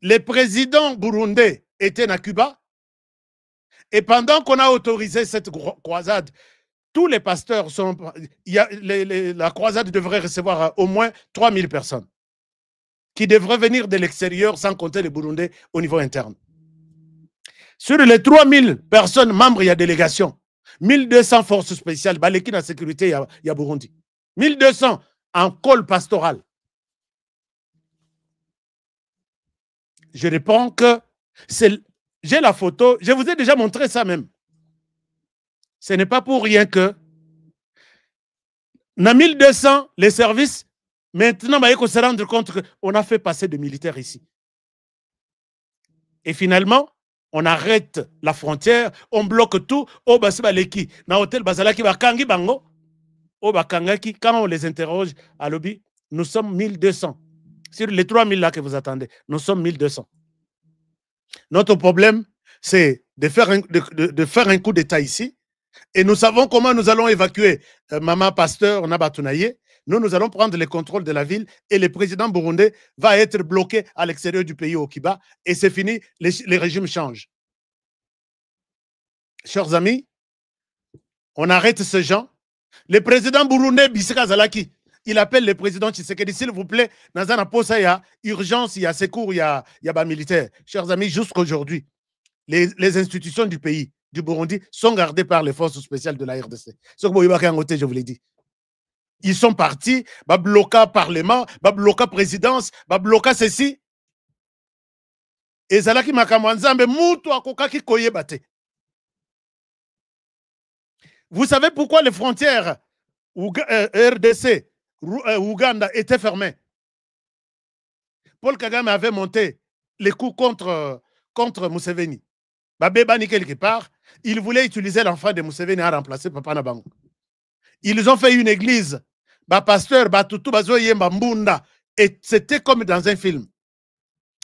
Le président burundais était à Cuba. Et pendant qu'on a autorisé cette croisade, tous les pasteurs sont... la croisade devrait recevoir au moins 3000 personnes qui devraient venir de l'extérieur sans compter les Burundais au niveau interne. Sur les 3000 personnes membres, il y a délégation. 1200 forces spéciales, Baleki la sécurité, il y a Burundi. 1200 en col pastoral. Je réponds que j'ai la photo, je vous ai déjà montré ça même. Ce n'est pas pour rien que dans 1200, les services, maintenant, il faut se rendre compte qu'on a fait passer des militaires ici. Et finalement, on arrête la frontière, on bloque tout. Au Basibaleki, dans l'hôtel Bazalaki, Bakangi Bango, au Bakangaki, quand on les interroge à Lobby, nous sommes 1200. Sur les 3000 là que vous attendez, nous sommes 1200. Notre problème, c'est de faire un coup d'État ici. Et nous savons comment nous allons évacuer Maman Pasteur Nabatounaye. Nous allons prendre le contrôle de la ville et le président burundais va être bloqué à l'extérieur du pays au Kiba. Et c'est fini, les régimes changent. Chers amis, on arrête ce gens. Le président burundais, Bisseka Zalaki, il appelle le président Tshisekedi, s'il vous plaît, dans un poste, il y a urgence, il y a secours, il y a militaire. Chers amis, jusqu'aujourd'hui, les institutions du pays, du Burundi, sont gardées par les forces spéciales de la RDC. Je vous l'ai dit. Ils sont partis, bah bloquer Parlement, bah bloquer présidence, bah bloquer ceci. Et Zalaki Makamwanzambe, Moutou Akokaki Koyebate. Vous savez pourquoi les frontières RDC, Ouganda étaient fermées? Paul Kagame avait monté les coups contre Museveni. Babébani quelque part, il voulait utiliser l'enfant de Museveni à remplacer Papa Nabango. Ils ont fait une église, pasteur, Batutu, Bazoyemba, Mbunda, et c'était comme dans un film.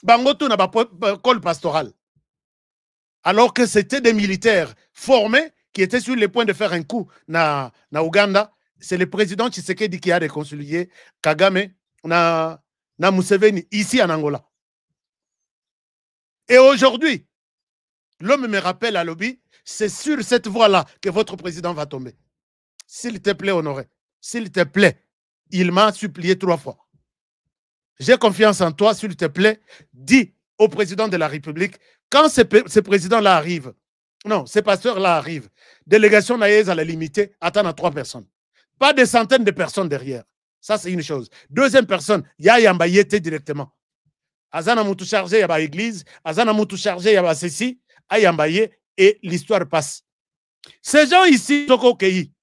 Bangotu n'a pas col pastoral. Alors que c'était des militaires formés qui était sur le point de faire un coup na Ouganda, c'est le président Tshisekedi qui a réconcilié Kagame na Museveni ici en Angola. Et aujourd'hui, l'homme me rappelle à Lobby, c'est sur cette voie-là que votre président va tomber. S'il te plaît, Honoré, s'il te plaît, il m'a supplié 3 fois. J'ai confiance en toi, s'il te plaît, dis au président de la République, quand ce président-là arrive, non, ces pasteurs-là arrivent, délégation naïse à la limitée, attend à 3 personnes. Pas des centaines de personnes derrière. Ça, c'est une chose. Deuxième personne, il y a Yambayete directement. Azana Moutou chargé, il y a l'église. Azana Moutou chargé, il y a ceci. Ayambaye, et l'histoire passe. Ces gens ici sont au pays.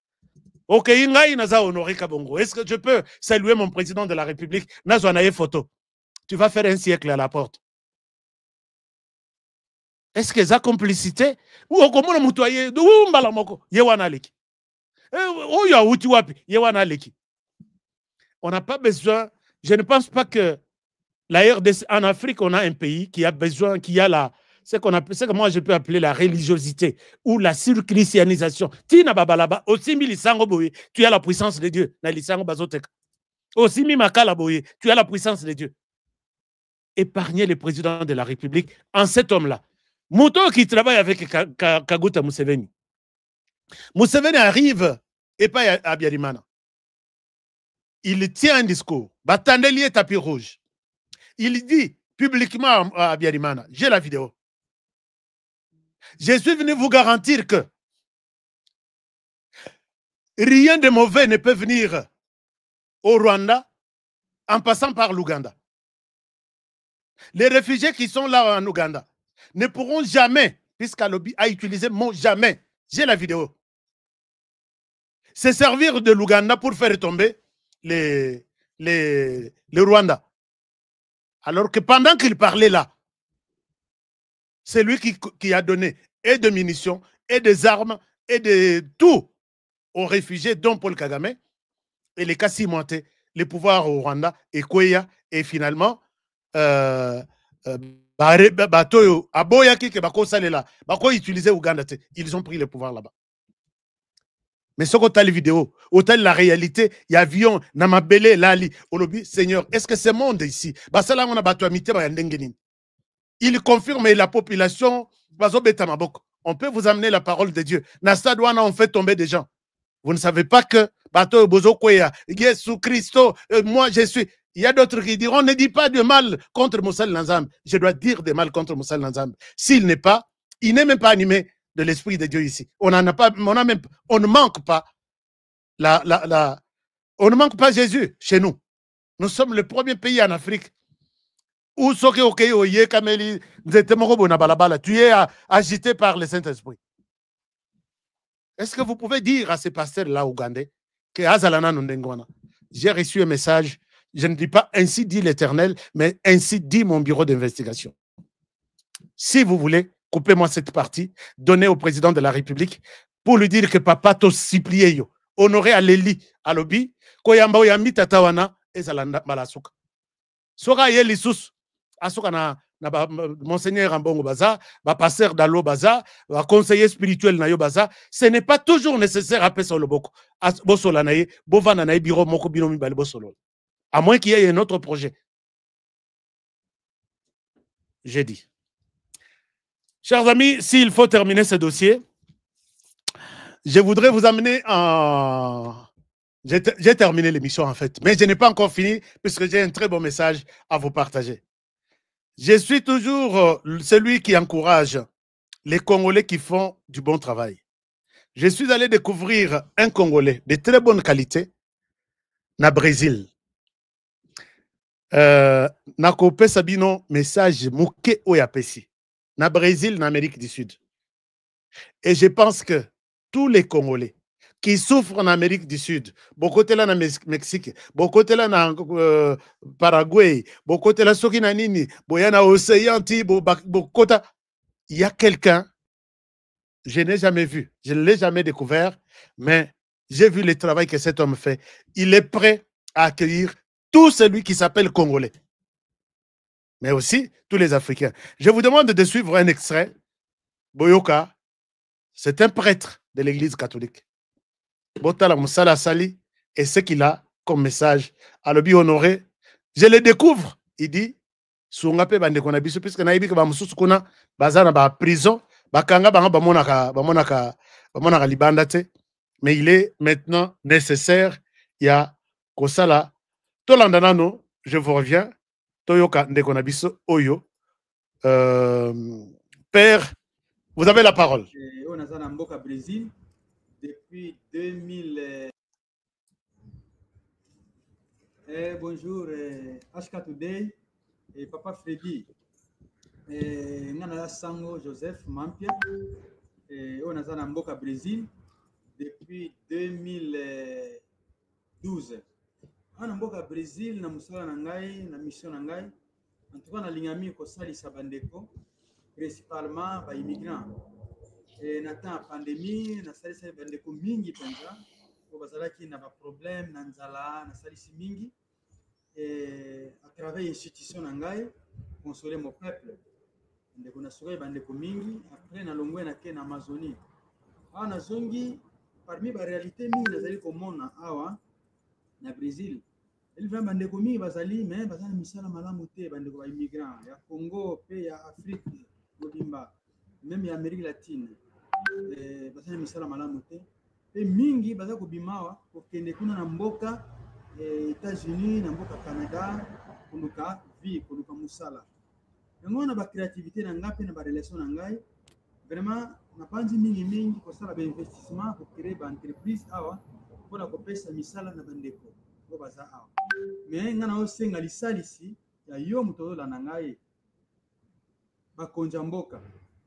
Ok, est-ce que je peux saluer mon président de la République? Nazwanaye photo. Tu vas faire un siècle à la porte. Est-ce que ça complicité? Ou au commun moutoyer de Umbalamoko, Yewanaleki. Ou Yaoutiwapi, Yewanaleki. On n'a pas besoin, je ne pense pas que la RDC, en Afrique, on a un pays qui a besoin, qui a la, ce que moi je peux appeler la religiosité ou la surchristianisation. Tina babalaba, aussi milisango boye, tu as la puissance de Dieu. Na lisango bazotek. Aussi mi makala boye, tu as la puissance de Dieu. Épargnez le président de la République en cet homme-là. Mouton qui travaille avec Kaguta Museveni. Museveni arrive et pas à Biarimana. Il tient un discours. Batandeli tapis rouge. Il dit publiquement à Biarimana, j'ai la vidéo. Je suis venu vous garantir que rien de mauvais ne peut venir au Rwanda en passant par l'Ouganda. Les réfugiés qui sont là en Ouganda ne pourront jamais, puisqu'Alobi a utilisé le mot jamais, j'ai la vidéo, se servir de l'Ouganda pour faire tomber les Rwandais. Alors que pendant qu'il parlait là, c'est lui qui a donné et de munitions, et des armes, et de tout aux réfugiés, dont Paul Kagame, et les Kassimouate, les pouvoirs au Rwanda, et Kweya, et finalement, Batoyo, Aboyaki, Bako Salela, Bako utilisait Ouganda, ils ont pris le pouvoir là-bas. Mais ce qu'on a les vidéos, autant la réalité, il y a avion, Namabele, Lali, Olobi, Seigneur, est-ce que ce monde ici, il confirme la population, on peut vous amener la parole de Dieu. Nasadouana, on fait tomber des gens. Vous ne savez pas que, Bato Bozo Kweya, Jésus Christo, moi je suis. Il y a d'autres qui diront, on ne dit pas de mal contre Moussa Nanzam. Je dois dire de mal contre Moussa Nanzam. S'il n'est pas, il n'est même pas animé de l'Esprit de Dieu ici. On ne manque pas on ne manque pas Jésus chez nous. Nous sommes le premier pays en Afrique où tu es agité par le Saint-Esprit. Est-ce que vous pouvez dire à ces pasteurs-là ougandais que j'ai reçu un message, je ne dis pas ainsi dit l'Éternel, mais ainsi dit mon bureau d'investigation. Si vous voulez, coupez-moi cette partie, donnez au président de la République pour lui dire que papa t'a supplié, honoré à l'Eli, à l'Obi, koyamba oyambi tatawana, ezalanda malasuka. Soka yeli sus, asuka na Monseigneur Ambongo Baza, pasteur Dalo Baza, conseiller spirituel Nayo Baza, ce n'est pas toujours nécessaire à Pesa Loboko, à Bosolanaye, Bovananaye, Biro Moko Binomi Balbosolo. À moins qu'il y ait un autre projet. J'ai dit. Chers amis, s'il faut terminer ce dossier, je voudrais vous amener en... J'ai terminé l'émission en fait, mais je n'ai pas encore fini puisque j'ai un très bon message à vous partager. Je suis toujours celui qui encourage les Congolais qui font du bon travail. Je suis allé découvrir un Congolais de très bonne qualité na Brésil. Nakopé Sabino message mouké oyapesi na Brésil, na Amérique du Sud. Et je pense que tous les Congolais qui souffrent en Amérique du Sud, beaucoup de là na Mexique, beaucoup de là na Paraguay, beaucoup de là soki na nini, boyana océan ti bokota, il y a quelqu'un, je n'ai jamais vu, je ne l'ai jamais découvert, mais j'ai vu le travail que cet homme fait. Il est prêt à accueillir tout celui qui s'appelle Congolais, mais aussi tous les Africains. Je vous demande de suivre un extrait, Boyoka, C'est un prêtre de l'église catholique. Botala Moussala Sali, et ce qu'il a comme message. Alobi honoré, je le découvre. Il dit, Sungape bande konabiso, puisque naibi que bamususu kuna, bazana ba prison, bakanga banga bamonaka libandate. Mais il est maintenant nécessaire. Il y a Kosala. Tolandanano, je vous reviens. Toyoka Ndekonabiso Oyo. Père, vous avez la parole. On a un Mboka Brésil depuis 2000. Bonjour, HK Today et Papa Freddy. Nana Sango Joseph Mampia. On a un Mboka Brésil depuis 2012. On a un Mboka Brésil, na musala nangai, na mission nangai. En tout cas, na lingami ko sali sabandeko, principalement ba immigrants. Et nata pandémie, na sali sabandeko mingi penza, ko bazalaki na ba problème na nzala, na sali si mingi. Et à travers institution nangai, consoler mon peuple. Ndeko na soka bandeko mingi, après na longwe na ke na Amazonie. Na zongi parmi ba réalité mingi nazali komona awa na Brésil. Il va bandeko mingi bazali mais bazali misala malamu te bandeko ba immigrants ya Congo pe ya Afrique mobimba même ya Amérique latine bazali misala malamu te pe mingi bazali kobimawa kokende kuna na mboka États-Unis na mboka Canada koluka vie koluka musala yango na ba créativité na ngape na ba relation na ngai vraiment na panzi mingi kosala ba investissement pour créer ba entreprise awa pour kopesa misala na bandeko baza awa mais ngana osenga lisalisi ya yo muto la nangai bakonja mboka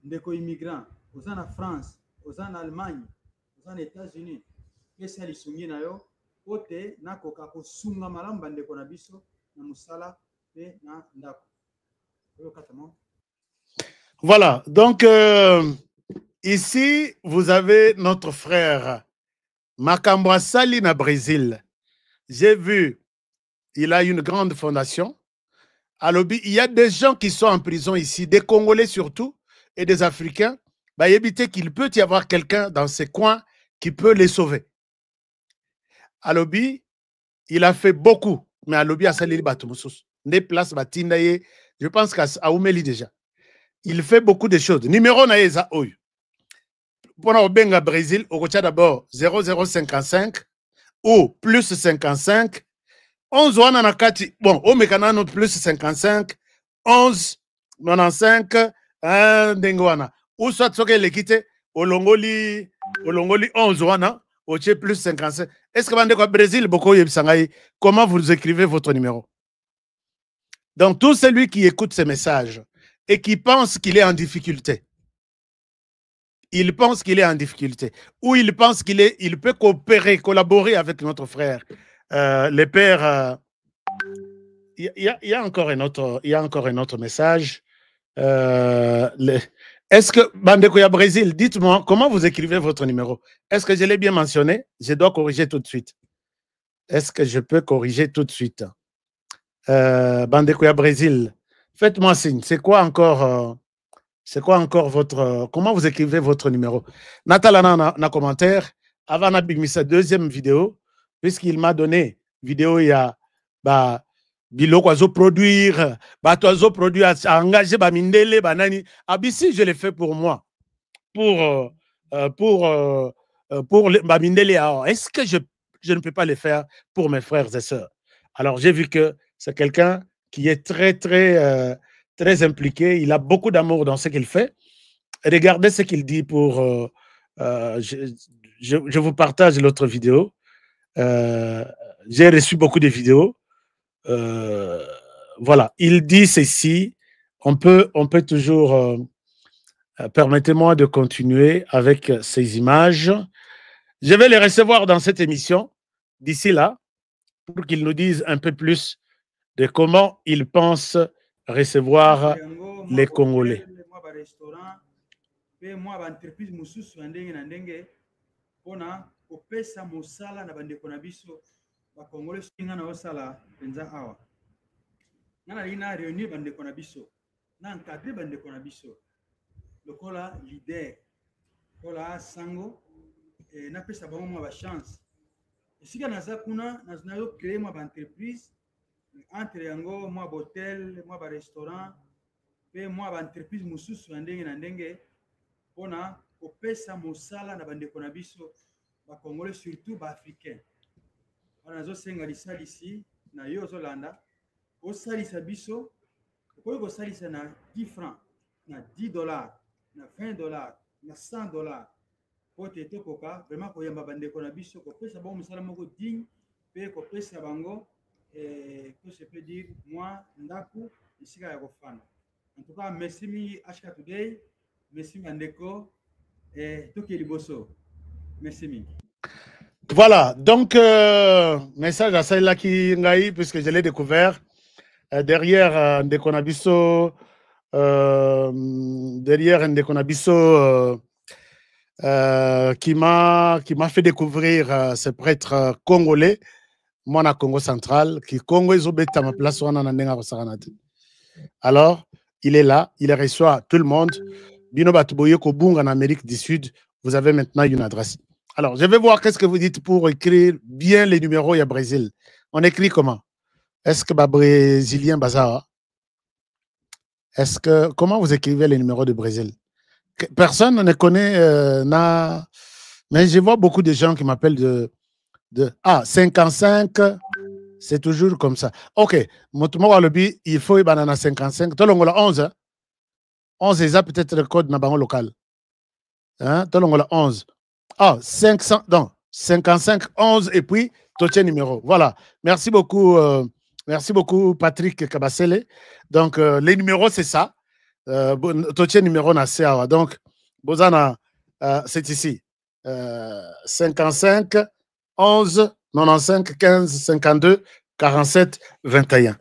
ndeko immigrant oza na France oza na Allemagne oza na États-Unis pesa lisungi na yo ote nakoka kosunga malamu bandeko na biso na musala pe na ndako. Voilà, donc ici vous avez notre frère Makambo Sali na Brésil. J'ai vu, il a une grande fondation. À Lobi, il y a des gens qui sont en prison ici, des Congolais surtout, et des Africains. Bah, éviter qu'il peut y avoir quelqu'un dans ces coins qui peut les sauver. À Lobi, il a fait beaucoup, mais à Lobi, à Salili Batumoussous, des places Batindaye, je pense qu'à Oumeli déjà. Il fait beaucoup de choses. Numéro Naïza Oyo. Pour le Benga Brésil, au côté d'abord 0055 ou plus 55 11 wana nakati bon au mekanano plus 55 11 95 ndengwana ou soit soke lekite olongoli 11 wana oche plus 55. Est-ce que bande quoi Brésil boko yebisangai comment vous écrivez votre numéro? Donc tout celui qui écoute ces messages et qui pense qu'il est en difficulté, il pense qu'il est en difficulté, ou il pense il peut coopérer, collaborer avec notre frère, les pères. Il y a encore un autre message. Est-ce que, Bandekoya Brésil, dites-moi, comment vous écrivez votre numéro? Est-ce que je l'ai bien mentionné? Je dois corriger tout de suite. Est-ce que je peux corriger tout de suite? Bandekoya Brésil, faites-moi signe. C'est quoi encore votre... Comment vous écrivez votre numéro? Natalana na commentaire. Avant na big sa deuxième vidéo, puisqu'il m'a donné vidéo, il y a biloko azo produire, bato produire, engager ba mindele banani. Abisi je l'ai fait pour moi, pour ba mindele. Est-ce que je ne peux pas le faire pour mes frères et sœurs? Alors j'ai vu que c'est quelqu'un qui est très impliqué. Il a beaucoup d'amour dans ce qu'il fait. Regardez ce qu'il dit pour... je vous partage l'autre vidéo. J'ai reçu beaucoup de vidéos. Voilà. Il dit ceci. On peut toujours... permettez-moi de continuer avec ces images. Je vais les recevoir dans cette émission d'ici là pour qu'ils nous disent un peu plus de comment ils pensent recevoir les Congolais. Moi, entreprise mususu ndenge na ndenge pona kopesa mosala na bandeko na biso ba Congolais singa na osala penza awa. Nana lina réunir bandeko na biso. Na encadrer bandeko na biso. Lokola leader voilà sango napesa bango mwa bachance esika naza kuna nazo créer mwa baentreprise entre yango mwa bahotel mwa barestaurant mpe mwa baentreprise mosusu ya ndenge na ndenge mpona kopesa mosala na bandeko na biso bakongolais surtout baafricain wana nazosenga lisalisi na yo ozolanda osalisa biso okoki kosalisa na 10 francs na 10 dollars na 20 dollars na 100 dollars po te tokoka vraiment koyamba bandeko na biso kopesa bango mosala moko digne mpe kopesa bango que je peux dire moi ndaku esika ya kofanda en tout cas merci mingi HK Today merci bandeko toki liboso merci mingi. Voilà, donc message à celle-là qui ngaï puisque je l'ai découvert derrière Ndeko Nabiso derrière Ndeko Nabiso qui m'a fait découvrir ce prêtre congolais moi na Congo central qui Congo ezobeta ma place wana na ndenga kosakanati. Alors il est là, il reçoit tout le monde. Bino batuboye ko bunga en Amérique du Sud, vous avez maintenant une adresse. Alors, je vais voir qu'est-ce que vous dites pour écrire bien les numéros il y a Brésil. On écrit comment? Est-ce que brésilien bazar? Est-ce que comment vous écrivez les numéros de Brésil? Personne ne connaît mais je vois beaucoup de gens qui m'appellent de 55, c'est toujours comme ça. OK, il faut banana 55. Tolongola 11. 11 est peut-être le code na bango local. Hein? Tolongola 11. Ah, 500, non, 55, 11 et puis Toché numéro. Voilà. Merci beaucoup Patrick Kabasele. Donc, les numéros, c'est ça. Toché numéro na CA. Donc, Bozana, c'est ici. 55, 11, 95, 15, 52, 47, 21.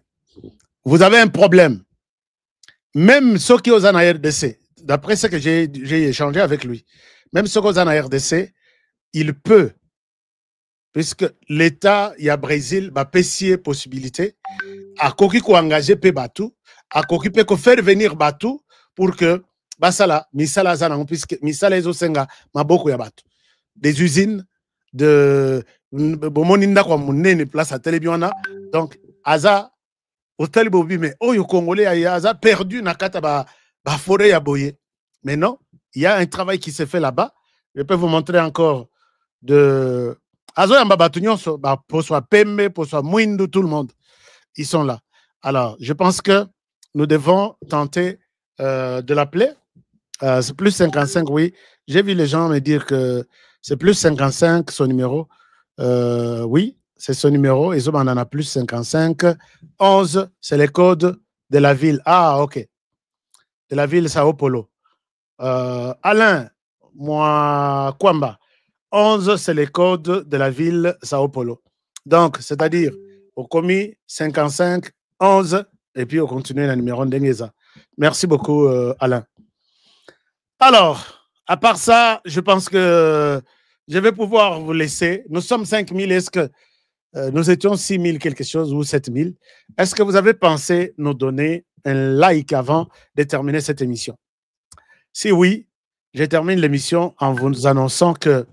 Vous avez un problème. Même ceux qui osent en RDC, d'après ce que j'ai échangé avec lui, même ceux qui osent en RDC, il peut, puisque l'État, il y a Brésil, va pécier possibilité, à quoi engager pe Batou, à quoi peut faire venir Batou pour que Basala, Misala Zanang, puisque Misala Ezosenga, Maboko ya Batou. Des usines de Bomoninda kwa Mounene, place à Télébiana. Donc, Aza, Hôtel Bobi, mais oh, yo Congolais, Aza perdu Nakata ba forêt ya Boye. Mais non, il y a un travail qui s'est fait là-bas. Je peux vous montrer encore de Azo Yamba Batunion, pour soit Pembe, pour soit Mouindou, tout le monde. Ils sont là. Alors, je pense que nous devons tenter de l'appeler. C'est plus 55, oui. J'ai vu les gens me dire que c'est plus 55, son numéro. Oui, c'est son numéro. Et on en a plus 55. 11, c'est les codes de la ville. Ah, OK. De la ville Sao Paulo. Alain, moi, Kwamba. 11, c'est les codes de la ville Sao Paulo. Donc, c'est-à-dire, au commis 55, 11, et puis on continue le numéro d'Engeza. Merci beaucoup, Alain. Alors, à part ça, je pense que je vais pouvoir vous laisser. Nous sommes 5000. Est-ce que nous étions 6000 quelque chose ou 7000? Est-ce que vous avez pensé nous donner un like avant de terminer cette émission? Si oui, je termine l'émission en vous annonçant que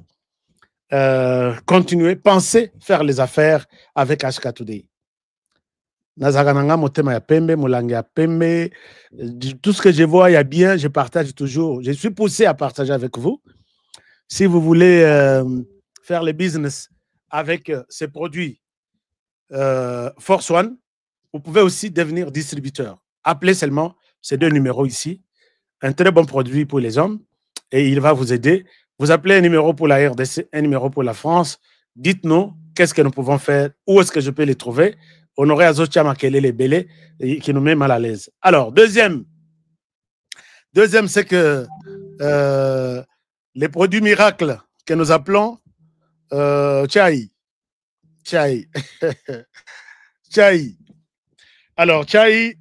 continuez, pensez faire les affaires avec HK Today. Nazagananga motema ya pembe, molangi ya pembe, tout ce que je vois, il y a bien, je partage toujours. Je suis poussé à partager avec vous. Si vous voulez faire le business avec ces produits Force One, vous pouvez aussi devenir distributeur. Appelez seulement ces deux numéros ici. Un très bon produit pour les hommes et il va vous aider. Vous appelez un numéro pour la RDC, un numéro pour la France. Dites-nous qu'est-ce que nous pouvons faire, où est-ce que je peux les trouver. Honoré Azotia Makele les Bélé qui nous met mal à l'aise. Alors, deuxième, c'est que les produits miracles que nous appelons Chai. Chai. Alors, Chai,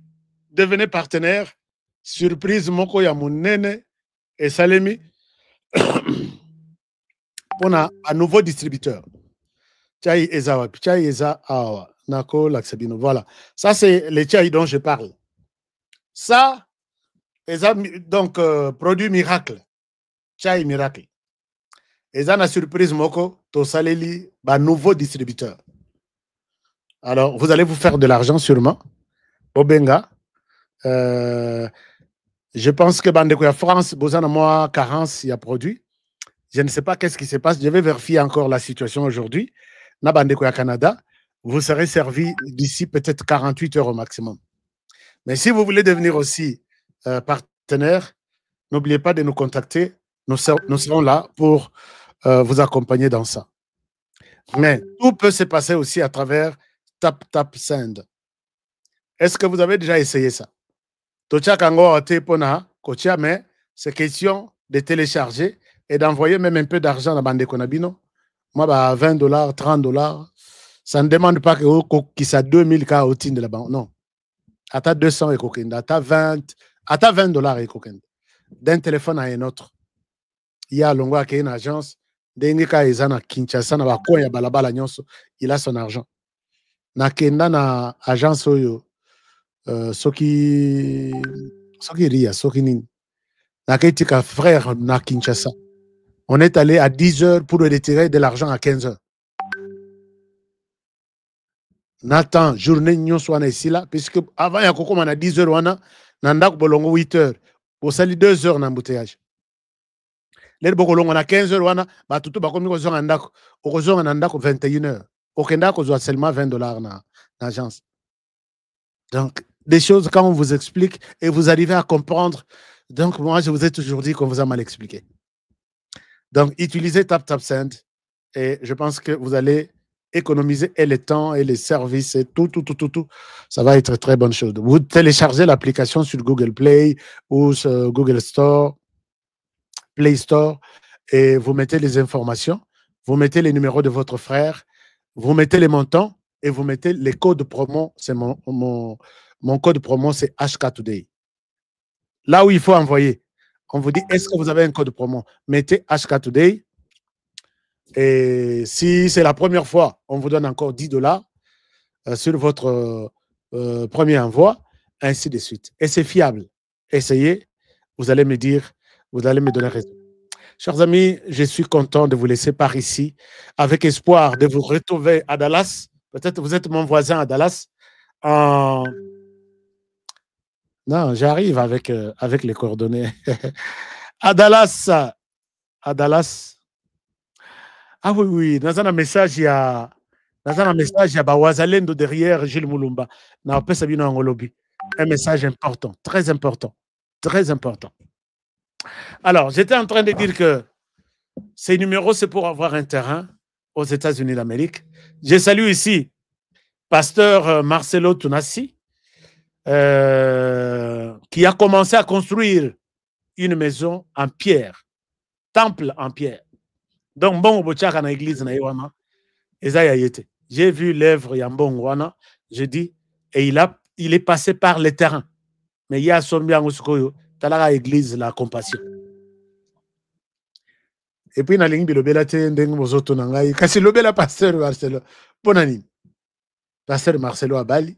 devenez partenaire. Surprise, Moko Yamunene et Salemi. On a un nouveau distributeur. Chai Ezawa. Chai Ezawa. Nako Laksabino. Voilà. Ça, c'est les chai dont je parle. Ça, donc, produit miracle. Chai miracle. Et ça, la surprise, moko, to saleli, bah, nouveau distributeur. Alors, vous allez vous faire de l'argent sûrement. Bobenga. Je pense que Bandeko ya France, besoin de moi, carence, il y a produit. Je ne sais pas qu'est-ce qui se passe. Je vais vérifier encore la situation aujourd'hui. Na Bandeko ya Canada, vous serez servi d'ici peut-être 48 heures au maximum. Mais si vous voulez devenir aussi partenaire, n'oubliez pas de nous contacter. Nous serons là pour vous accompagner dans ça. Mais tout peut se passer aussi à travers Tap Send. Est-ce que vous avez déjà essayé ça? Mais c'est question de télécharger et d'envoyer même un peu d'argent à Bandeko Nabino. Moi, bah, $20, $30. Ça ne demande pas que ça 2000 cas au de la banque. Non. À 200 et coquin. À 20 $. Et coquin. D'un téléphone à un autre. Il y a l'ongwa qui est une agence. Dengeka ezana Kinshasa na bakoya balabala nyonso. Il a son argent. Na kenda na agence oyo. Soki ria, soki nini. Na ketika frère na Kinshasa. On est allé à 10 heures pour retirer de l'argent à 15 heures. Nathan, journée nyonso wana ici là, puisque avant ya kokoma na 10 heures wana, na ndako bolongo 8 heures. Pour sali 2 heures na embouteillage. Les bokolongo na 15 heures wana, ba tutu bakomi ko zonga ndako, okozonga na ndako 21 heures. Okenda ko zo seulement $20 na agence. Donc des choses quand on vous explique et vous arrivez à comprendre. Donc moi je vous ai toujours dit qu'on vous a mal expliqué. Donc utilisez Tap Send et je pense que vous allez économiser et le temps et les services et tout. Ça va être très bonne chose. Vous téléchargez l'application sur Google Play ou sur Google Store, Play Store, et vous mettez les informations, vous mettez les numéros de votre frère, vous mettez les montants et vous mettez les codes promo. C'est mon code promo, c'est HK Today. Là où il faut envoyer, on vous dit, est-ce que vous avez un code promo? Mettez HK Today. Et si c'est la première fois, on vous donne encore $10 sur votre premier envoi, ainsi de suite. Et c'est fiable. Essayez, vous allez me dire, vous allez me donner raison. Chers amis, je suis content de vous laisser par ici, avec espoir de vous retrouver à Dallas. Peut-être vous êtes mon voisin à Dallas. Non, j'arrive avec les coordonnées. À Dallas. Ah oui, dans un message, il y a Bawazalendo derrière Gilles Moulumba. Un message important, très important, très important. Alors, j'étais en train de dire que ces numéros, c'est pour avoir un terrain aux États-Unis d'Amérique. Je salue ici pasteur Marcelo Tunassi, qui a commencé à construire une maison en pierre, temple en pierre. Donc, bon, na église na Iwana, j'ai vu l'œuvre Yambon Wana, je dis, et il est passé par le terrain. Mais il y a son bien au Talara église la compassion. Et puis, na lingi lobela te ndeng mozoto na ngai, kasi lobela pasteur Marcelo. Bonani. Pasteur Marcelo à Bali.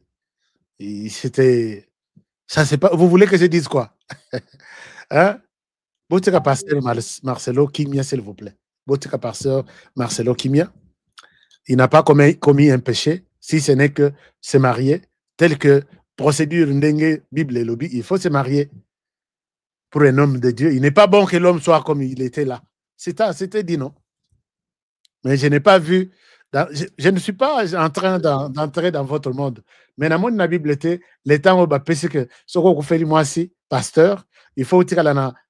C'était ça, c'est pas. Vous voulez que je dise quoi? Hein? Botika pasteur Marcelo Kimia, s'il vous plaît. Botika pasteur Marcelo Kimia. Il n'a pas commis un péché, si ce n'est que se marier, tel que procédure Ndenge Bible et lobby, il faut se marier pour un homme de Dieu. Il n'est pas bon que l'homme soit comme il était là. C'était dit non. Mais je n'ai pas vu, je ne suis pas en train d'entrer dans votre monde. Mais dans la Bible était, le temps où c'est que ce qu'on fait moi aussi, pasteur, il faut tirer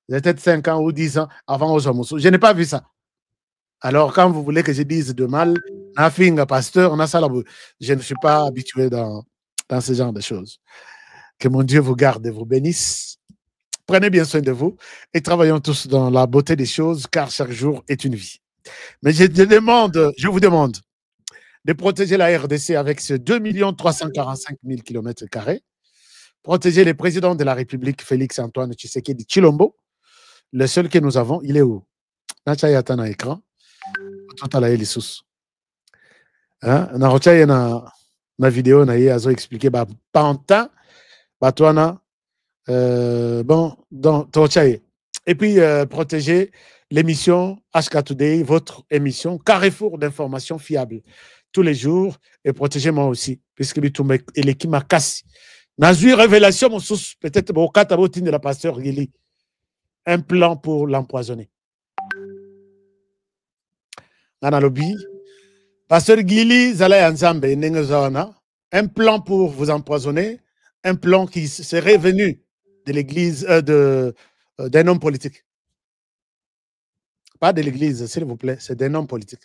peut-être 5 ans ou 10 ans avant aux hommes. Je n'ai pas vu ça. Alors, quand vous voulez que je dise de mal, pasteur, je ne suis pas habitué dans ce genre de choses. Que mon Dieu vous garde et vous bénisse. Prenez bien soin de vous et travaillons tous dans la beauté des choses, car chaque jour est une vie. Mais je vous demande de protéger la RDC avec ce 2 345 000 km². Protéger le président de la République, Félix Antoine Tshisekedi Tshilombo. Le seul que nous avons, il est où? Nachayata na écran. Tout à la Elissus. Na vidéo na azo expliqué pantin batwana bon donc tochaye Et puis, protégez l'émission HK Today, votre émission, carrefour d'informations fiables tous les jours. Et protégez-moi aussi, puisque l'équipe m'a cassé. Nazui révélation, mon source, peut-être au catabotine de la pasteur Gili. Un plan pour l'empoisonner. Nana lobby. Pasteur Gili, Zala Nzambe, un plan pour vous empoisonner, un plan qui serait venu de l'église, d'un homme politique. Pas de l'église, s'il vous plaît, c'est d'un homme politique.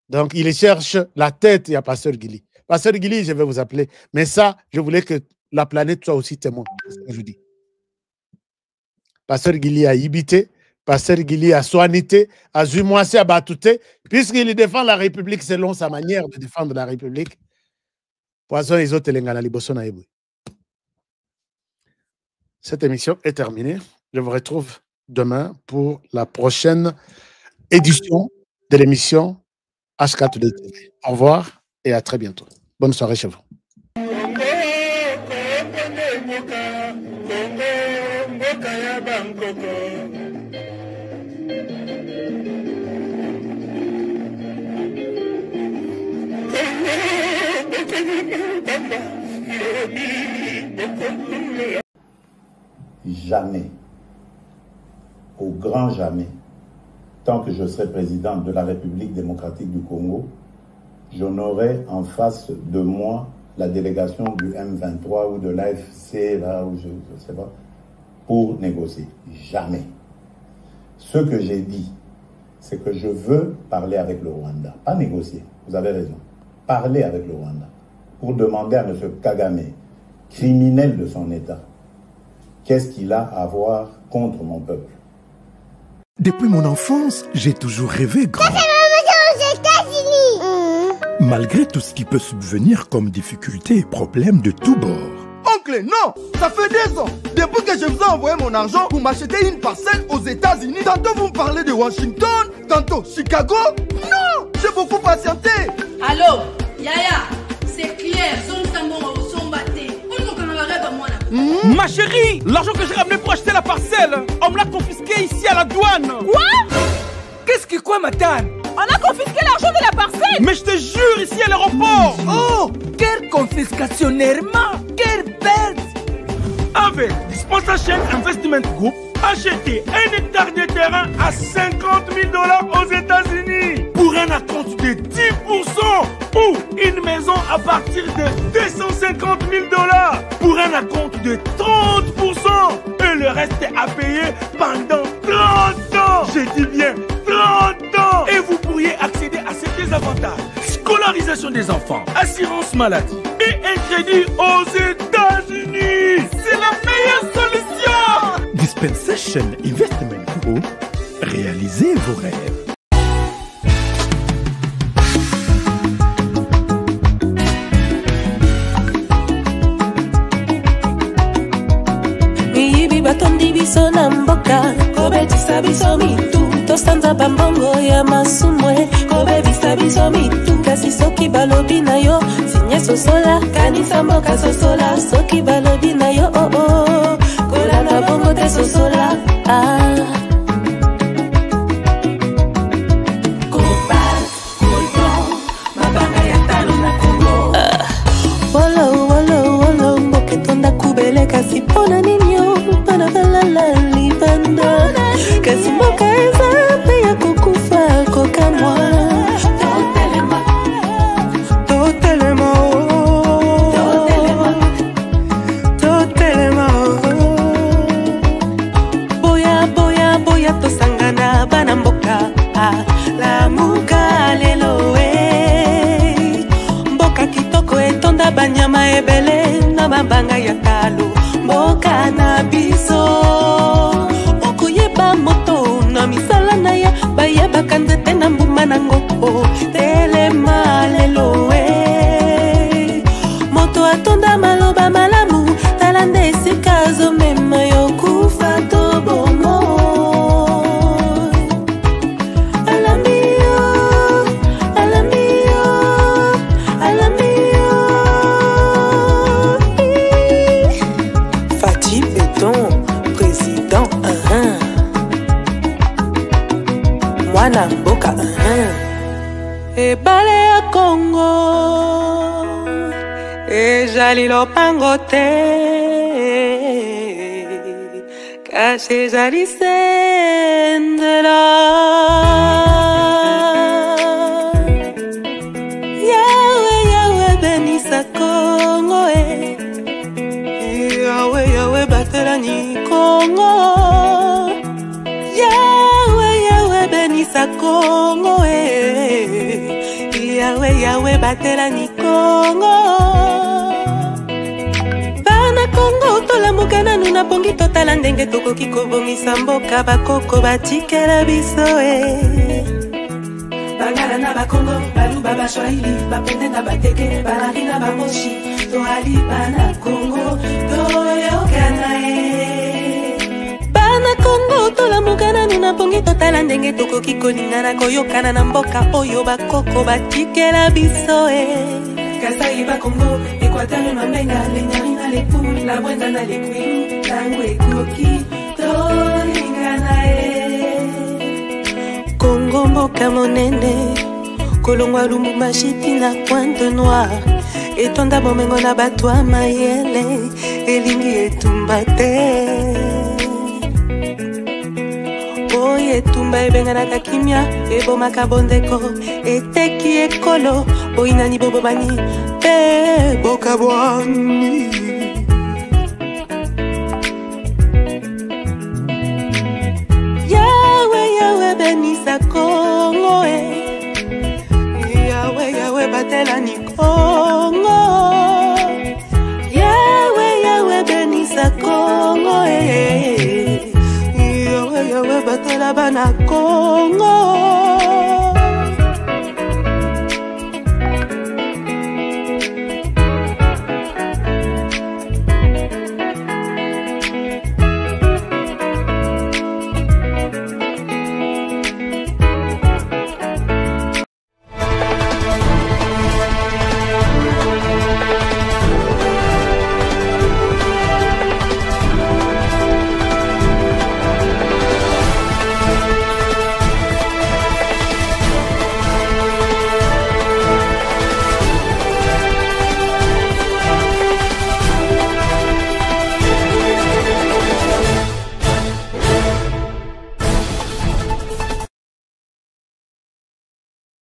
Donc, il cherche la tête, il y a Pasteur Gili. Pasteur Gili, je vais vous appeler. Mais ça, je voulais que la planète soit aussi témoin. C'est ce que je dis. Pasteur Gili a ibité, Pasteur Gili a soinité, a zumoissé, a batouté, puisqu'il défend la République selon sa manière de défendre la République. Poisson les autres lengana liboso na ebwe. Cette émission est terminée. Je vous retrouve demain pour la prochaine édition de l'émission HK Today TV. Au revoir et à très bientôt. Bonne soirée chez vous. Jamais, au grand jamais, tant que je serai président de la République démocratique du Congo, je n'aurai en face de moi la délégation du M23 ou de l'AFC, là où je ne sais pas, pour négocier. Jamais. Ce que j'ai dit, c'est que je veux parler avec le Rwanda. Pas négocier, vous avez raison. Parler avec le Rwanda pour demander à M. Kagame, criminel de son État, qu'est-ce qu'il a à voir contre mon peuple. Depuis mon enfance, j'ai toujours rêvé grand. Malgré tout ce qui peut subvenir comme difficultés et problèmes de tous bords. Oncle, non, ça fait 2 ans. Depuis que je vous ai envoyé mon argent pour m'acheter une parcelle aux États-Unis, tantôt vous me parlez de Washington, tantôt Chicago. Non, j'ai beaucoup patienté. Allô, Yaya, c'est clair, Ma chérie, l'argent que j'ai ramené pour acheter la parcelle, on me l'a confisqué ici à la douane. Quoi? Qu'est-ce qui quoi, Matane? On a confisqué l'argent de la parcelle. Mais je te jure, ici à l'aéroport. Oh, quelle confiscationnairement, quelle perte. Avec Dispensation Investment Group, achetez 1 hectare de terrain à 50 000 $ aux États-Unis pour un acompte de 10% ou une maison à partir de 250 000 $ pour un acompte de 30% et le reste à payer pendant 30 ans. Je dis bien 30 ans. Et vous pourriez accéder à ces avantages: scolarisation des enfants, assurance maladie et un crédit aux États-Unis. C'est la meilleure solution. Dispensation Investment Group, réalisez vos rêves. Batondi biso na mboka kobetisa biso mitu tosanza bambongo ya masumwe kobebisa biso mitu kasi soki balobi na yo sinye sosola kanisa mboka sosola soki balobi na yo oh oh kolanda bongo te sosola mabanga ya talo na Kongo wolo wolo wolo mboke tonda kubele kasi pona ninyo libanda kasi mboka eza mpe ya kokufa kokamwa totelema boya boya boya tosangana bana mboka lamuka lelo mboka kitoko etonda banyama ebele na mabanga ya talo mboka na biso okoyeba moto na misala na ya bayebaka nzete na mbuma na ngoko telema lelo moto atonda maloba malamu tala nde esika azomema yo kufa to bomo Président mwana mboka ebale ya Congo ezali lopango te kasi ezali sendela Yawe Yawe benisa Congo Yawe Yawe batelani Congo Yawe Yawe benisa Congo Yawe Yawe batelani Congo Bana Congo tolamuka nanu na pongi totala ndenge tokoki kobongisa mboka bakoko batikela biso Bangala na bakongo baluba bashwahili bapende na bateke balari na bamoshi toali bana Congo toyokana Bana Congo tolamuka nanu na pongi totala ndenge tokoki kolingana koyokana na mboka oyo bakoko batikela biso Kasai ba Congo Equateur Mambenga Lenyari na lepu la Bwenda na lekwilu Tangwe koki tolingana Congo mboka monene kolongwa Lumumba shiti na Pointe Noire etonda bomengo na bato ya mayele elingi etumba te oyo etumba ebenganaka kimia ebomaka bondeko eteki ekolo boyinani bobobani mpe bokabwani Yawe Yawe benisa Congo Yawe Yawe batelani Congo Yawe Yawe benisa Congo Yawe Yawe batela bana Congo